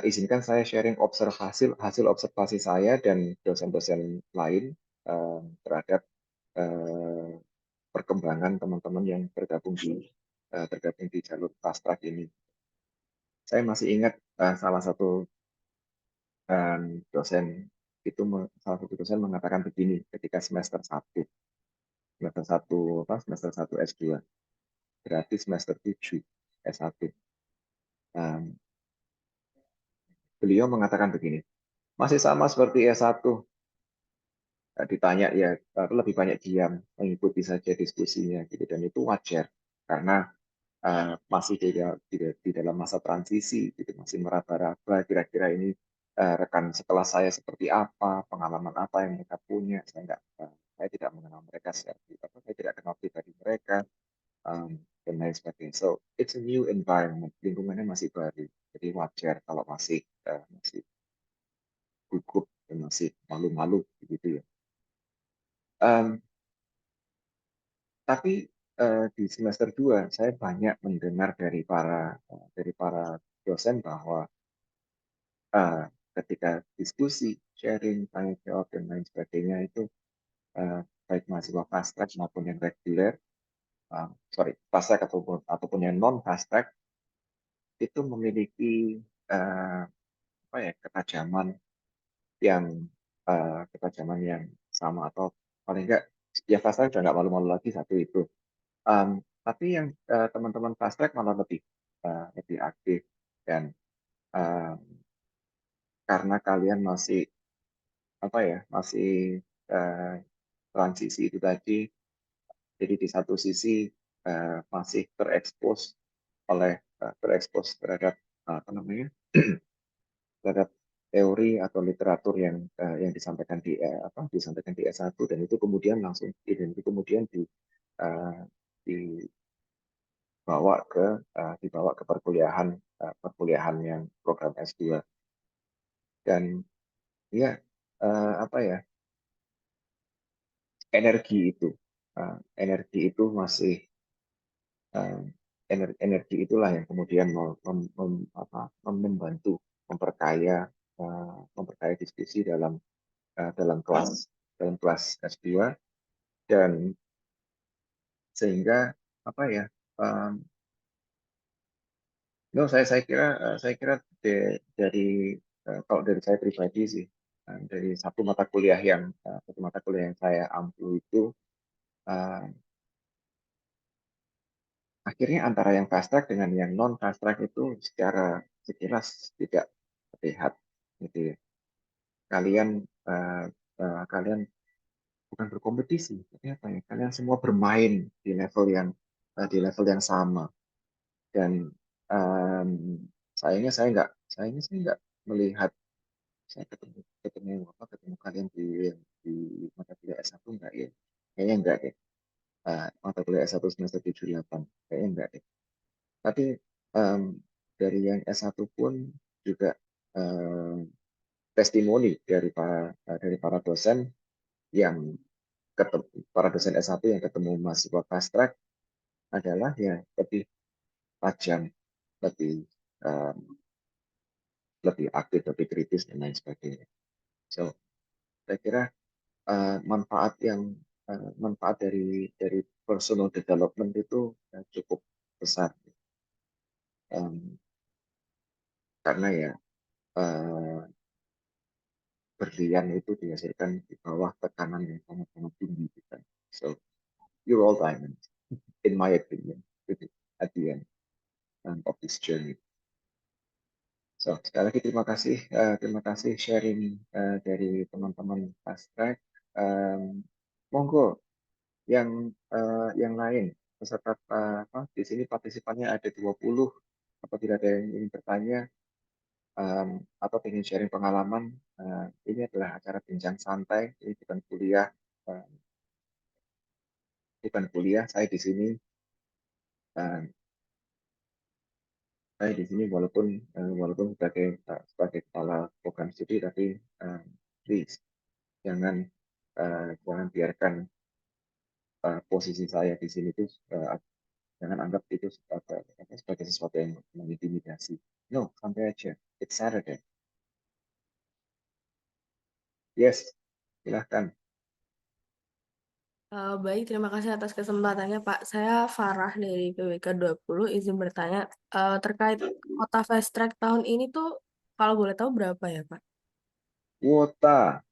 izinkan saya sharing hasil observasi saya dan dosen-dosen lain terhadap perkembangan teman-teman yang tergabung di jalur fast track ini. Saya masih ingat salah satu dosen mengatakan begini ketika semester 1 S2, berarti semester 7 S1. Beliau mengatakan begini, masih sama seperti S1, ditanya ya lebih banyak diam, mengikuti saja diskusinya gitu, dan itu wajar karena masih di dalam masa transisi gitu, masih meraba-raba kira-kira ini rekan setelah saya seperti apa, pengalaman apa yang mereka punya. Saya tidak mengenal mereka saya tidak kenal pribadi mereka dan lain sebagainya. So it's a new environment, lingkungannya masih baru, jadi wajar kalau masih gugup dan masih malu-malu begitu ya. Tapi di semester 2 saya banyak mendengar dari para dosen bahwa ketika diskusi, sharing, tanya jawab dan lain sebagainya itu baik mahasiswa fast track maupun yang reguler, fast track ataupun yang non fast track itu memiliki ketajaman yang sama, atau paling enggak ya fast track sudah nggak malu-malu lagi, satu itu. Tapi yang teman-teman fast track malah lebih aktif, dan karena kalian masih transisi itu tadi, jadi di satu sisi masih terekspos terhadap terhadap teori atau literatur yang disampaikan di S1, dan itu kemudian dibawa ke perkuliahan yang program S2. Dan ya energi itu masih energi itulah yang kemudian membantu memperkaya diskusi dalam kelas S2, dan sehingga saya kira dari kalau dari saya pribadi sih, dari satu mata kuliah yang saya ampu itu, akhirnya antara yang fast track dengan yang non fast track itu secara sekilas tidak terlihat gitu ya. Kalian bukan berkompetisi, tapi kalian semua bermain di level yang sama. Dan sayangnya saya nggak melihat, saya ketemu kalian di mata kuliah S1 enggak ya? Kayaknya enggak deh. Mata kuliah S1 semester 7-8 kayaknya enggak deh. Tapi dari yang S1 pun juga testimoni dari para dosen para dosen S1 yang ketemu mahasiswa fast track adalah ya lebih tajam, lebih aktif, lebih kritis dan lain sebagainya. So saya kira manfaat dari personal development itu cukup besar. Karena ya berlian itu dihasilkan di bawah tekanan yang sangat tinggi gitu. So you're all diamonds, in my opinion, at the end of this journey. So sekali lagi terima kasih sharing dari teman-teman Fast Track. Monggo yang lain peserta di sini partisipannya ada 20. Apabila ada yang ingin bertanya atau ingin sharing pengalaman, ini adalah acara bincang santai, ini bukan kuliah. Saya di sini walaupun sebagai kepala program studi, tapi please jangan biarkan posisi saya di sini itu jangan anggap itu sebagai sesuatu yang mengintimidasi. No, santai aja. It's Saturday. Yes, silahkan. Baik, terima kasih atas kesempatannya, Pak. Saya Farah dari PWK 20, izin bertanya terkait kota fast track tahun ini tuh kalau boleh tahu berapa ya, Pak? Kuota,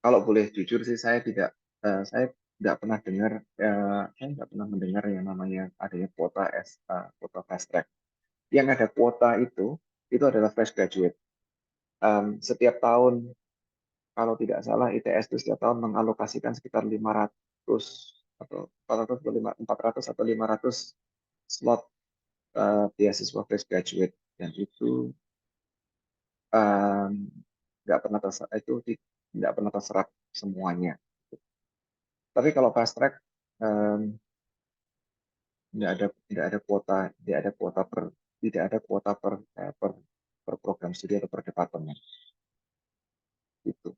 kalau boleh jujur sih saya tidak pernah dengar, saya nggak pernah mendengar yang namanya adanya kuota fast track. Yang ada kuota itu adalah fresh graduate. Setiap tahun, kalau tidak salah ITS itu setiap tahun mengalokasikan sekitar 500 atau 400 atau 500 slot beasiswa fresh graduate, dan itu nggak pernah terserap semuanya. Tapi kalau fast track tidak ada kuota per program studi atau per departemen. Itu.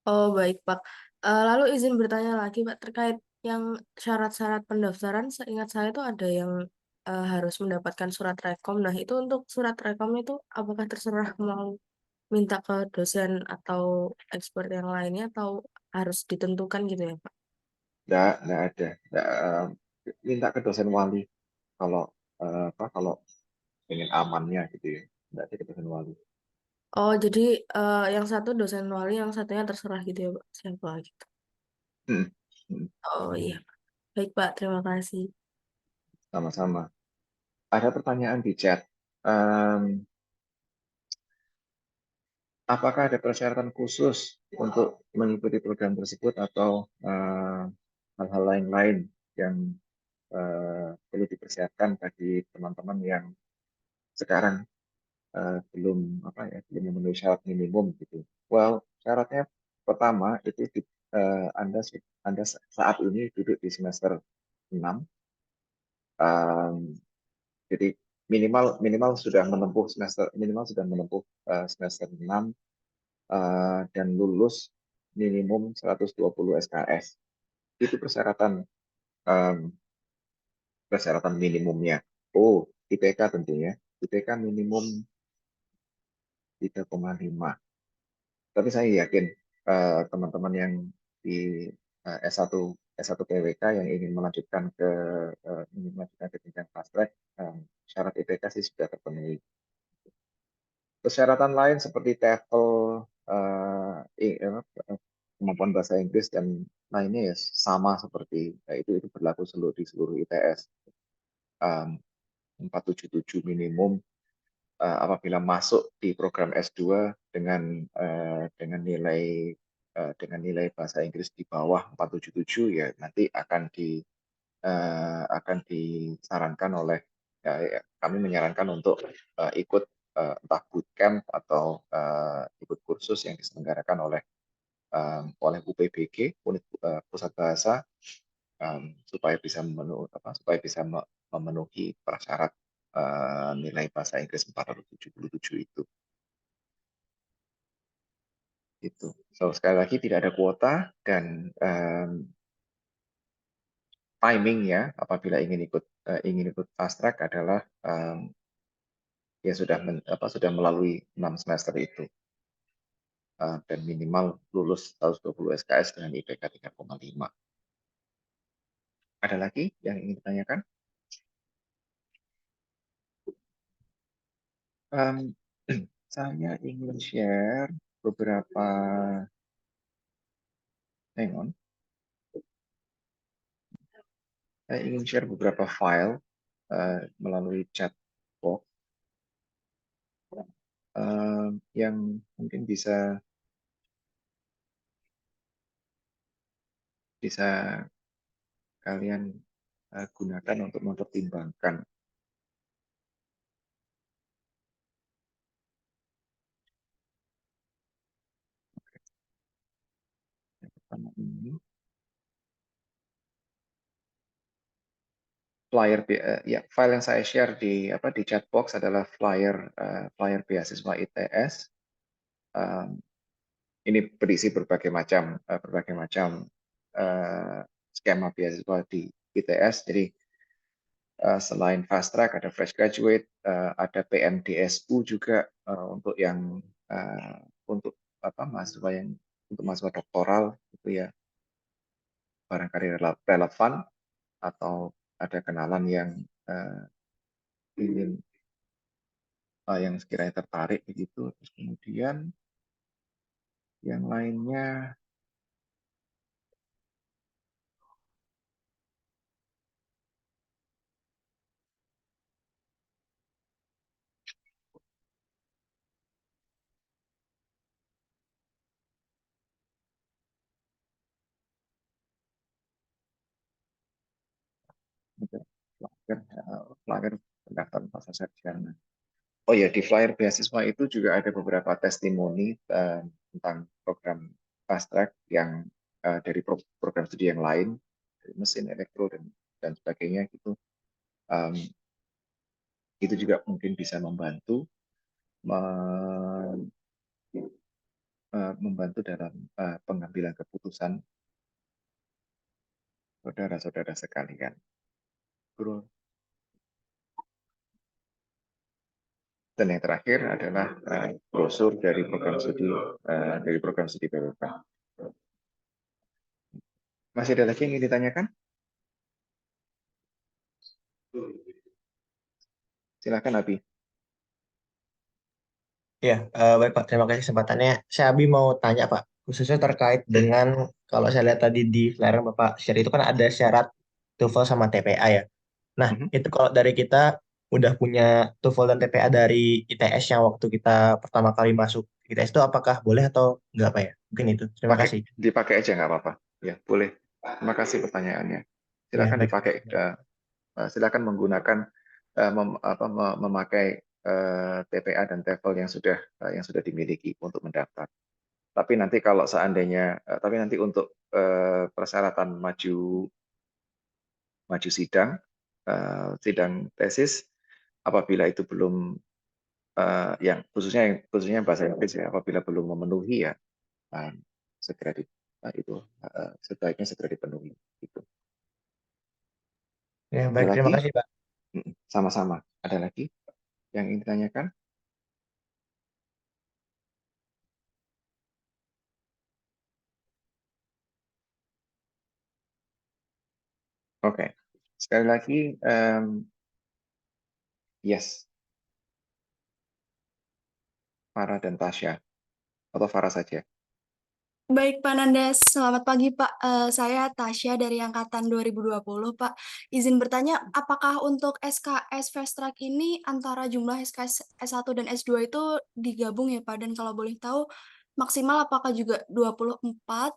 Oh, baik, Pak. Lalu izin bertanya lagi, Pak, terkait yang syarat-syarat pendaftaran, seingat saya itu ada yang harus mendapatkan surat rekom. Nah, itu untuk surat rekom itu apakah terserah mau minta ke dosen atau expert yang lainnya atau harus ditentukan gitu ya, Pak? Nggak ada. Minta ke dosen wali kalau ingin amannya gitu ya. Nggak ada ke dosen wali. Oh, jadi yang satu dosen wali, yang satunya terserah gitu ya, Pak? Siapa gitu. Hmm, hmm, Oh iya, baik Pak, terima kasih. Sama-sama. Ada pertanyaan di chat. Apakah ada persyaratan khusus untuk mengikuti program tersebut atau hal-hal lain-lain yang perlu dipersiapkan bagi teman-teman yang sekarang belum memenuhi syarat minimum gitu. Well, syaratnya pertama itu Anda saat ini duduk di semester 6. Jadi minimal sudah menempuh semester 6 dan lulus minimum 120 SKS. Itu persyaratan minimumnya. Oh, IPK tentunya. IPK minimum 3,5. Tapi saya yakin teman-teman yang di S1 PWK yang ingin melanjutkan ke jenjang fast track, syarat IPK sih sudah terpenuhi. Persyaratan lain seperti TOEFL, kemampuan bahasa Inggris dan lainnya ya sama seperti itu berlaku di seluruh ITS. 477 minimum apabila masuk di program S2 dengan nilai bahasa Inggris di bawah 477 ya nanti akan disarankan oleh kami menyarankan untuk ikut entah bootcamp atau ikut kursus yang diselenggarakan oleh UPBG, unit pusat bahasa, supaya bisa memenuhi prasyarat nilai bahasa Inggris 477 itu. Gitu. So sekali lagi tidak ada kuota dan timingnya apabila ingin ikut fast track adalah ya sudah melalui 6 semester itu. dan minimal lulus 120 SKS dengan IPK 3,5. Ada lagi yang ingin ditanyakan? Saya ingin share beberapa, hang on, saya ingin share beberapa file melalui chat box yang mungkin bisa kalian gunakan untuk mempertimbangkan. Yang pertama ini flyer, ya file yang saya share di chat box adalah flyer beasiswa ITS. Ini berisi berbagai macam skema beasiswa di ITS. Jadi selain fast track ada fresh graduate, ada PMDSU juga untuk yang untuk mahasiswa doktoral gitu ya, barangkali relevan atau ada kenalan yang ingin yang sekiranya tertarik begitu. Terus kemudian yang lainnya flyer pendaftaran pasca sarjana. Oh ya, di flyer beasiswa itu juga ada beberapa testimoni tentang program fast track yang dari program studi yang lain, dari mesin, elektro dan sebagainya gitu. Itu juga mungkin bisa membantu dalam pengambilan keputusan saudara-saudara sekalian. Bro. Dan yang terakhir adalah brosur dari program studi PWK. Masih ada lagi yang ingin ditanyakan? Silakan Abi. Ya, baik Pak. Terima kasih kesempatannya. Saya Abi mau tanya Pak, khususnya terkait dengan kalau saya lihat tadi di flyer yang Bapak share itu kan ada syarat TOEFL sama TPA ya. Nah, itu kalau dari kita udah punya TOEFL dan TPA dari ITS yang waktu kita pertama kali masuk ITS itu apakah boleh atau enggak Pak ya? Mungkin itu. Terima kasih. Dipakai aja nggak apa-apa. Ya, boleh. Terima kasih pertanyaannya. Ya, Silakan baik. dipakai. Silakan menggunakan memakai TPA dan TOEFL yang sudah dimiliki untuk mendaftar. Tapi nanti kalau seandainya, tapi nanti untuk persyaratan maju sidang tesis, apabila itu belum yang khususnya bahasa Inggris ya, apabila belum memenuhi ya segera sebaiknya segera dipenuhi. Gitu. Ya, baik. Terima kasih Pak. Sama-sama. Ada lagi yang ingin ditanyakan? Oke. Sekali lagi, yes. Farah dan Tasya. Atau Farah saja. Baik, Pak Nandas. Selamat pagi, Pak. Saya Tasya dari Angkatan 2020, Pak. Izin bertanya, apakah untuk SKS Fast Track ini antara jumlah SKS S1 dan S2 itu digabung ya, Pak? Dan kalau boleh tahu, maksimal apakah juga 24?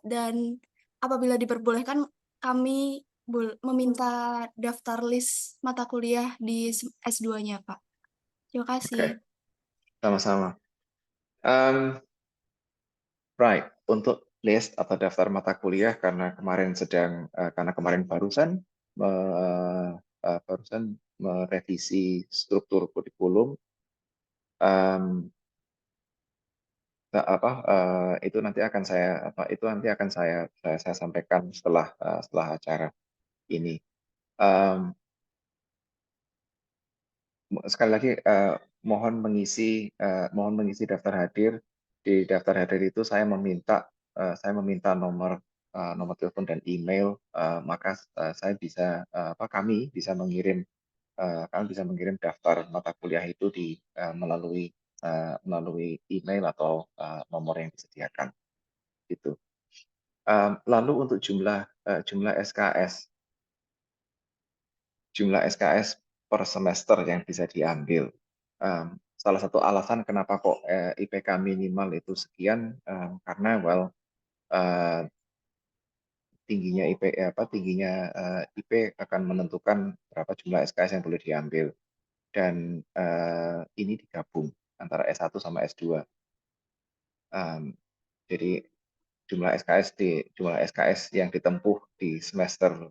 Dan apabila diperbolehkan, kami meminta daftar list mata kuliah di S2-nya, Pak. Terima kasih. Oke. Sama-sama. Right, untuk list atau daftar mata kuliah karena kemarin barusan merevisi struktur kurikulum, itu nanti akan saya sampaikan setelah acara ini. Sekali lagi mohon mengisi daftar hadir Di daftar hadir itu saya meminta nomor telepon dan email, maka saya bisa kami bisa mengirim daftar mata kuliah itu melalui email atau nomor yang disediakan gitu. Lalu untuk jumlah SKS per semester yang bisa diambil. Salah satu alasan kenapa kok IPK minimal itu sekian, karena tingginya IP akan menentukan berapa jumlah SKS yang boleh diambil, dan ini digabung antara S1 sama S2. Jadi jumlah SKS yang ditempuh di semester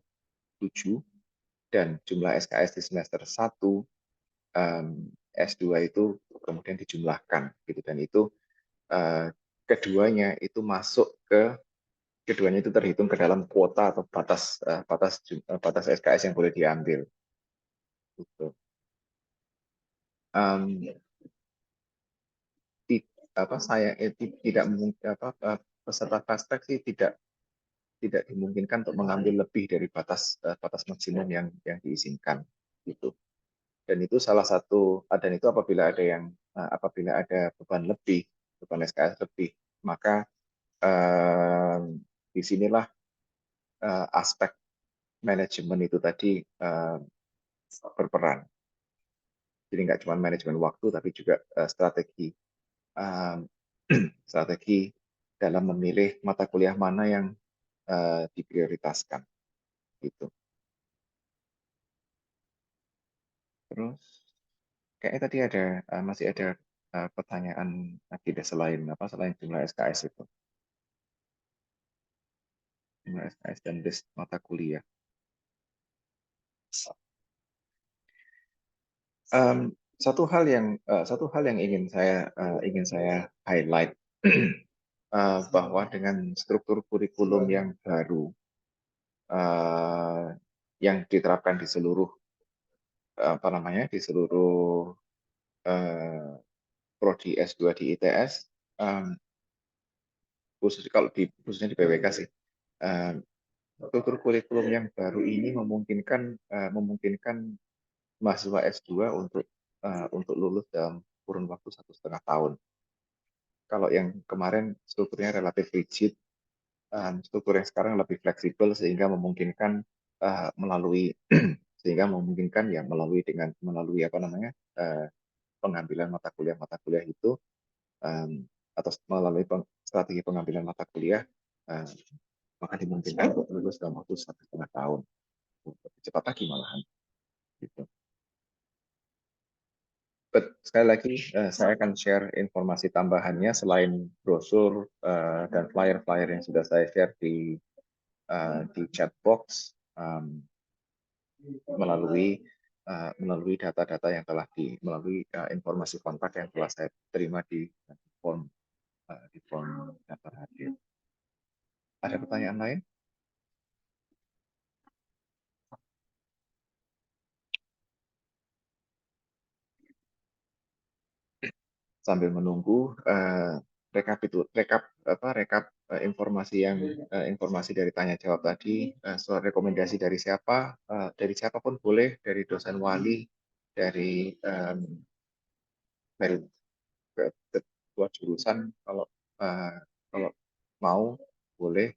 7 dan jumlah SKS di semester 1 S2 itu kemudian dijumlahkan gitu, dan itu keduanya itu terhitung ke dalam kuota atau batas SKS yang boleh diambil gitu. Peserta fast track sih tidak dimungkinkan untuk mengambil lebih dari batas maksimum yang diizinkan gitu. Dan itu apabila ada beban SKS lebih, maka disinilah aspek manajemen itu tadi berperan. Jadi nggak cuma manajemen waktu, tapi juga strategi dalam memilih mata kuliah mana yang diprioritaskan gitu. Terus kayaknya tadi masih ada pertanyaan tidak selain jumlah SKS itu, jumlah SKS dan list mata kuliah. Satu hal yang ingin saya highlight bahwa dengan struktur kurikulum yang baru yang diterapkan di seluruh prodi S2 di ITS, khususnya di PWK sih, struktur kurikulum yang baru ini memungkinkan mahasiswa S2 untuk lulus dalam kurun waktu 1,5 tahun. Kalau yang kemarin strukturnya relatif rigid, struktur yang sekarang lebih fleksibel sehingga memungkinkan melalui pengambilan mata kuliah itu, atau melalui strategi pengambilan mata kuliah, maka dimungkinkan untuk lulus dalam waktu 1,5 tahun, lebih cepat lagi malahan gitu. Sekali lagi saya akan share informasi tambahannya selain brosur dan flyer-flyer yang sudah saya share di chat box, melalui data-data yang melalui informasi kontak yang telah saya terima di form daftar hadir. Ada pertanyaan lain? Sambil menunggu rekap informasi dari tanya jawab tadi, soal rekomendasi dari siapapun boleh, dari dosen wali, dari ketua jurusan, kalau mau boleh,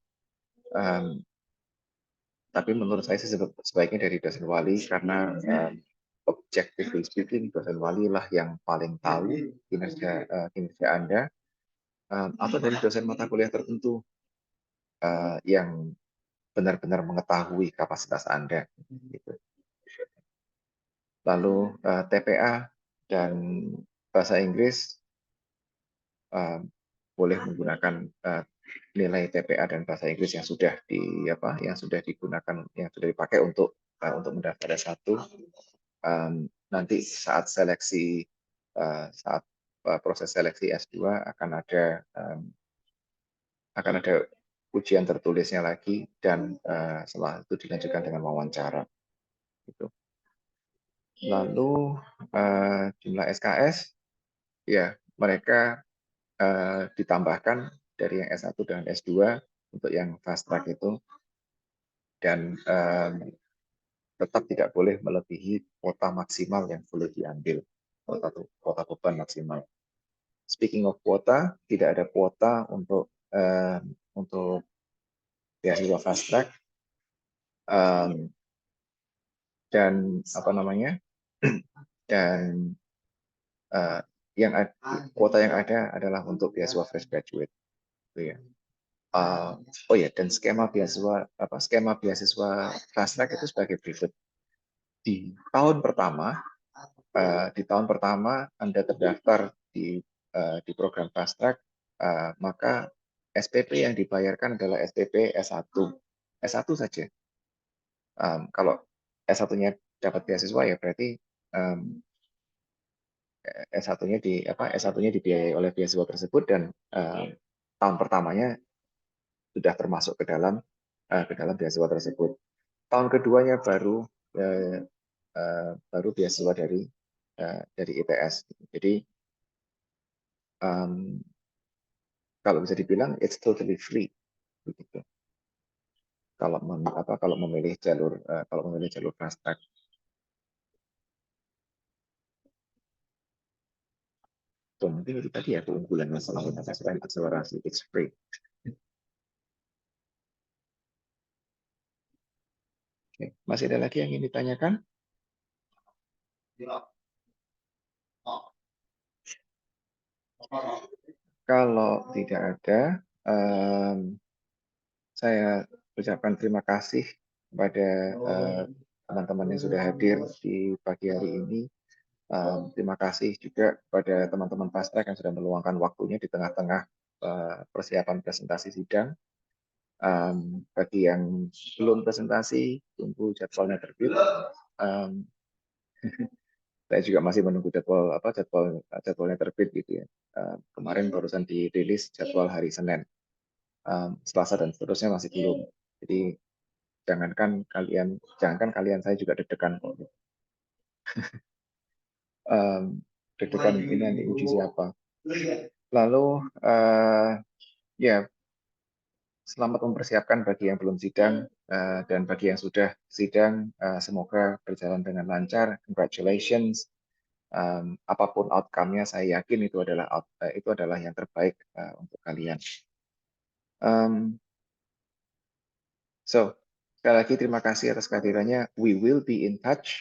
tapi menurut saya sebaiknya dari dosen wali, karena objectively speaking, dosen wali lah yang paling tahu kinerja Anda, atau dari dosen mata kuliah tertentu yang benar-benar mengetahui kapasitas Anda. Gitu. Lalu TPA dan bahasa Inggris boleh menggunakan nilai TPA dan bahasa Inggris yang sudah dipakai untuk mendaftar S1. Nanti saat proses seleksi S2 akan ada ujian tertulisnya lagi, dan setelah itu dilanjutkan dengan wawancara. Gitu. Lalu jumlah SKS, ya mereka ditambahkan dari yang S1 dan S2 untuk yang fast track itu, dan tetap tidak boleh melebihi kuota maksimal yang boleh diambil, kuota beban maksimal. Speaking of kuota, tidak ada kuota untuk beasiswa fast track, dan apa namanya, dan kuota yang ada adalah untuk beasiswa fresh graduate, gitu ya. Oh ya, dan skema beasiswa fast track itu sebagai berikut. Di tahun pertama Anda terdaftar di program fast track, maka SPP yang dibayarkan adalah SPP S1 saja. Kalau S1-nya dapat beasiswa ya berarti S1-nya dibiayai oleh beasiswa tersebut, dan tahun pertamanya sudah termasuk ke dalam beasiswa tersebut. Tahun keduanya baru beasiswa dari ITS. Jadi kalau bisa dibilang it's totally free, begitu. Kalau memilih jalur fast track. Tuh, mungkin itu tadi ya keunggulan masalah selain akselerasi, it's free. Oke, masih ada lagi yang ingin ditanyakan? Kalau tidak ada, saya ucapkan terima kasih kepada teman-teman yang sudah hadir di pagi hari ini. Terima kasih juga kepada teman-teman fast track yang sudah meluangkan waktunya di tengah-tengah persiapan presentasi sidang. Bagi yang belum presentasi, tunggu jadwalnya terbit. Saya juga masih menunggu jadwalnya terbit gitu ya. Kemarin barusan dirilis jadwal hari Senin, Selasa dan seterusnya masih belum. Jadi jangankan kalian, saya juga deg-degan kok. Deg-degan ini nanti uji siapa. Lalu ya, selamat mempersiapkan bagi yang belum sidang, dan bagi yang sudah sidang, semoga berjalan dengan lancar. Congratulations. Apapun outcome-nya, saya yakin itu adalah yang terbaik untuk kalian. So, sekali lagi terima kasih atas kehadirannya. We will be in touch.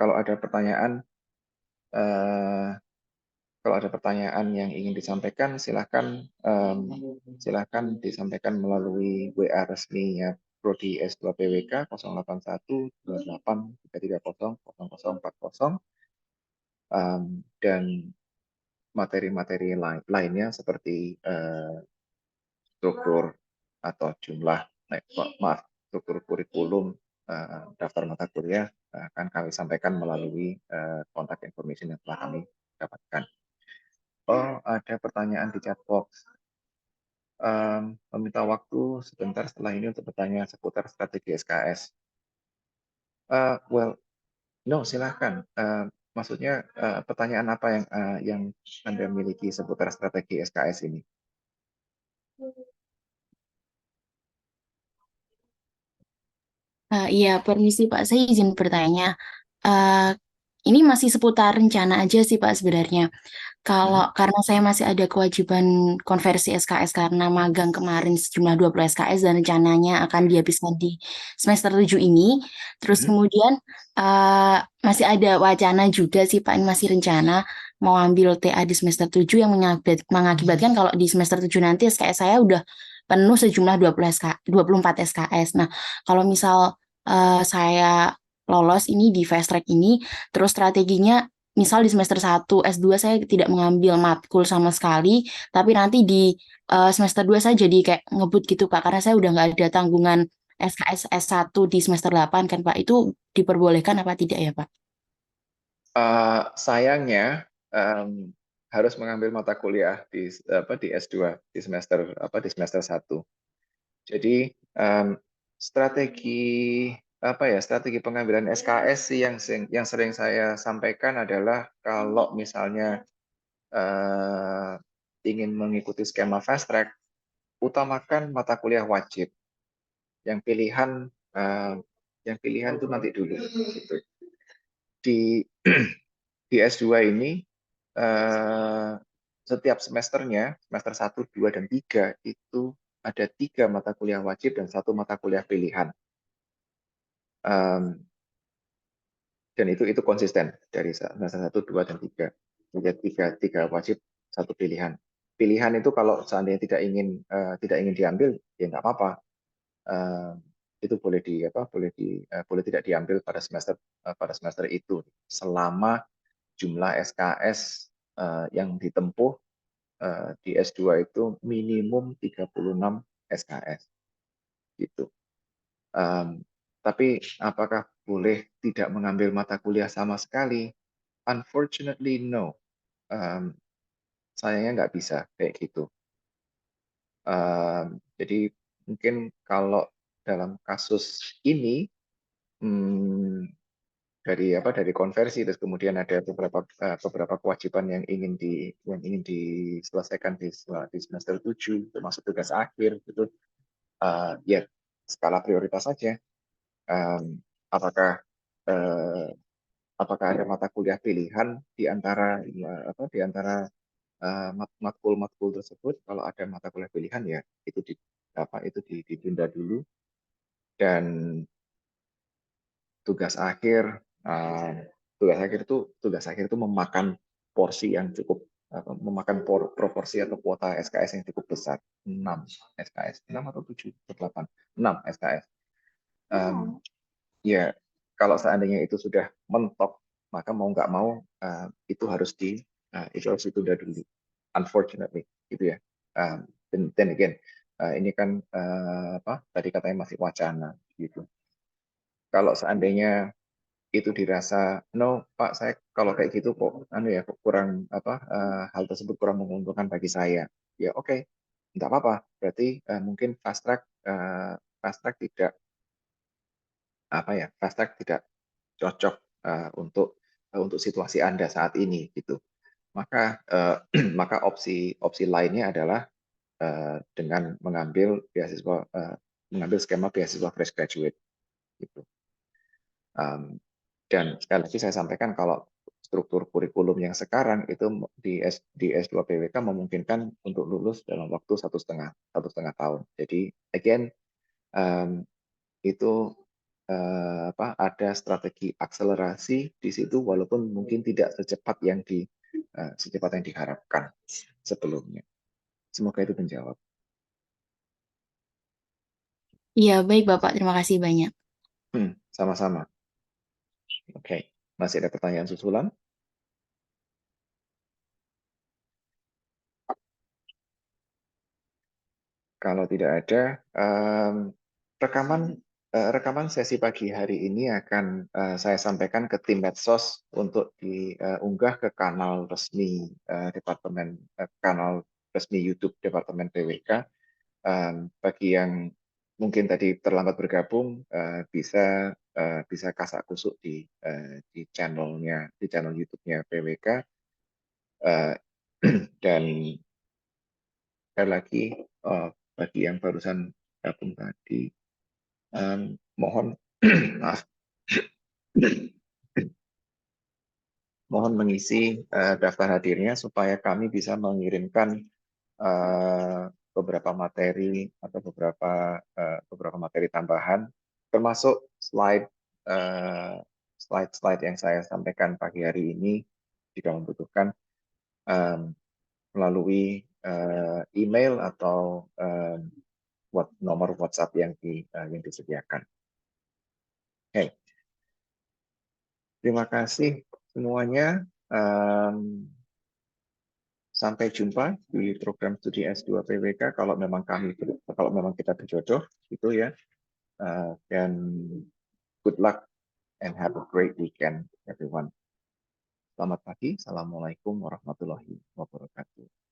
Kalau ada pertanyaan yang ingin disampaikan, silakan disampaikan melalui WA resminya Prodi S2 PWK 081 28 330 0040, dan materi-materi lainnya seperti struktur atau struktur kurikulum, daftar mata kuliah akan kami sampaikan melalui kontak information yang telah kami dapatkan. Oh, ada pertanyaan di chat box. Meminta waktu sebentar setelah ini untuk bertanya seputar strategi SKS. Well, no, silahkan. Maksudnya pertanyaan apa yang Anda miliki seputar strategi SKS ini? Iya, permisi Pak, saya izin bertanya. Ini masih seputar rencana aja sih Pak sebenarnya. Karena saya masih ada kewajiban konversi SKS karena magang kemarin sejumlah 20 SKS dan rencananya akan dihabiskan di semester 7 ini. Terus kemudian masih ada wacana juga sih Pak, ini masih rencana mau ambil TA di semester 7 yang mengakibatkan kalau di semester 7 nanti SKS saya udah penuh sejumlah 24 SKS. Nah, kalau misal saya lolos ini di fast track ini, terus strateginya misal di semester 1 S2 saya tidak mengambil matkul sama sekali, tapi nanti di semester 2 saya jadi kayak ngebut gitu Pak, karena saya udah nggak ada tanggungan SKS S1 di semester 8 kan Pak, itu diperbolehkan apa tidak ya Pak? Sayangnya harus mengambil mata kuliah di S2 di semester 1. Jadi strategi pengambilan SKS yang sering saya sampaikan adalah kalau misalnya ingin mengikuti skema fast track, utamakan mata kuliah wajib. Yang pilihan itu nanti dulu. Gitu. Di S2 ini setiap semesternya, semester 1, 2, dan 3 itu ada 3 mata kuliah wajib dan 1 mata kuliah pilihan. Dan itu konsisten dari semester 1, 2, dan 3. Jadi 3 wajib, 1 pilihan. Pilihan itu kalau seandainya tidak ingin diambil, ya nggak apa-apa. Itu boleh tidak diambil pada semester itu, selama jumlah SKS yang ditempuh di S2 itu minimum 36 SKS gitu. Tapi apakah boleh tidak mengambil mata kuliah sama sekali? Unfortunately no. Sayangnya nggak bisa kayak gitu. Jadi mungkin kalau dalam kasus ini dari konversi, terus kemudian ada beberapa kewajiban yang ingin diselesaikan di semester 7, termasuk tugas akhir gitu. Ya skala prioritas saja. Apakah ada mata kuliah pilihan di antara matkul tersebut? Kalau ada mata kuliah pilihan, ya itu ditunda dulu. Dan tugas akhir itu memakan porsi yang cukup, memakan proporsi atau kuota SKS yang cukup besar, 6 SKS, 6 atau 7 atau 8, 6 SKS. Ya kalau seandainya itu sudah mentok, maka mau nggak mau itu harus ditunda dulu, unfortunately gitu ya. Then again, ini kan tadi katanya masih wacana gitu. Kalau seandainya itu dirasa, no Pak, saya kalau kayak gitu kok kurang hal tersebut kurang menguntungkan bagi saya, ya oke, nggak apa-apa. Berarti mungkin fast track tidak cocok untuk situasi Anda saat ini gitu. Maka opsi lainnya adalah dengan mengambil skema beasiswa fresh graduate gitu. Dan sekali lagi saya sampaikan, kalau struktur kurikulum yang sekarang itu di S2 PWK memungkinkan untuk lulus dalam waktu 1,5 tahun. Jadi again, itu ada strategi akselerasi di situ, walaupun mungkin tidak secepat yang diharapkan sebelumnya. Semoga itu menjawab. Iya, baik Bapak. Terima kasih banyak. Sama-sama. Oke. Masih ada pertanyaan susulan? Kalau tidak ada, rekaman sesi pagi hari ini akan saya sampaikan ke tim medsos untuk diunggah ke kanal resmi kanal resmi YouTube Departemen PWK. Bagi yang mungkin tadi terlambat bergabung, bisa kasak kusuk di channel YouTube-nya PWK. Dan sekali lagi, bagi yang barusan gabung tadi, mohon maaf, mohon mengisi daftar hadirnya supaya kami bisa mengirimkan beberapa materi atau beberapa materi tambahan, termasuk slide yang saya sampaikan pagi hari ini, jika membutuhkan, melalui email atau nomor WhatsApp yang disediakan. Oke. Terima kasih semuanya. Sampai jumpa di program studi S2 PWK kalau memang kita berjodoh gitu ya. Dan good luck and have a great weekend everyone. Selamat pagi. Assalamualaikum warahmatullahi wabarakatuh.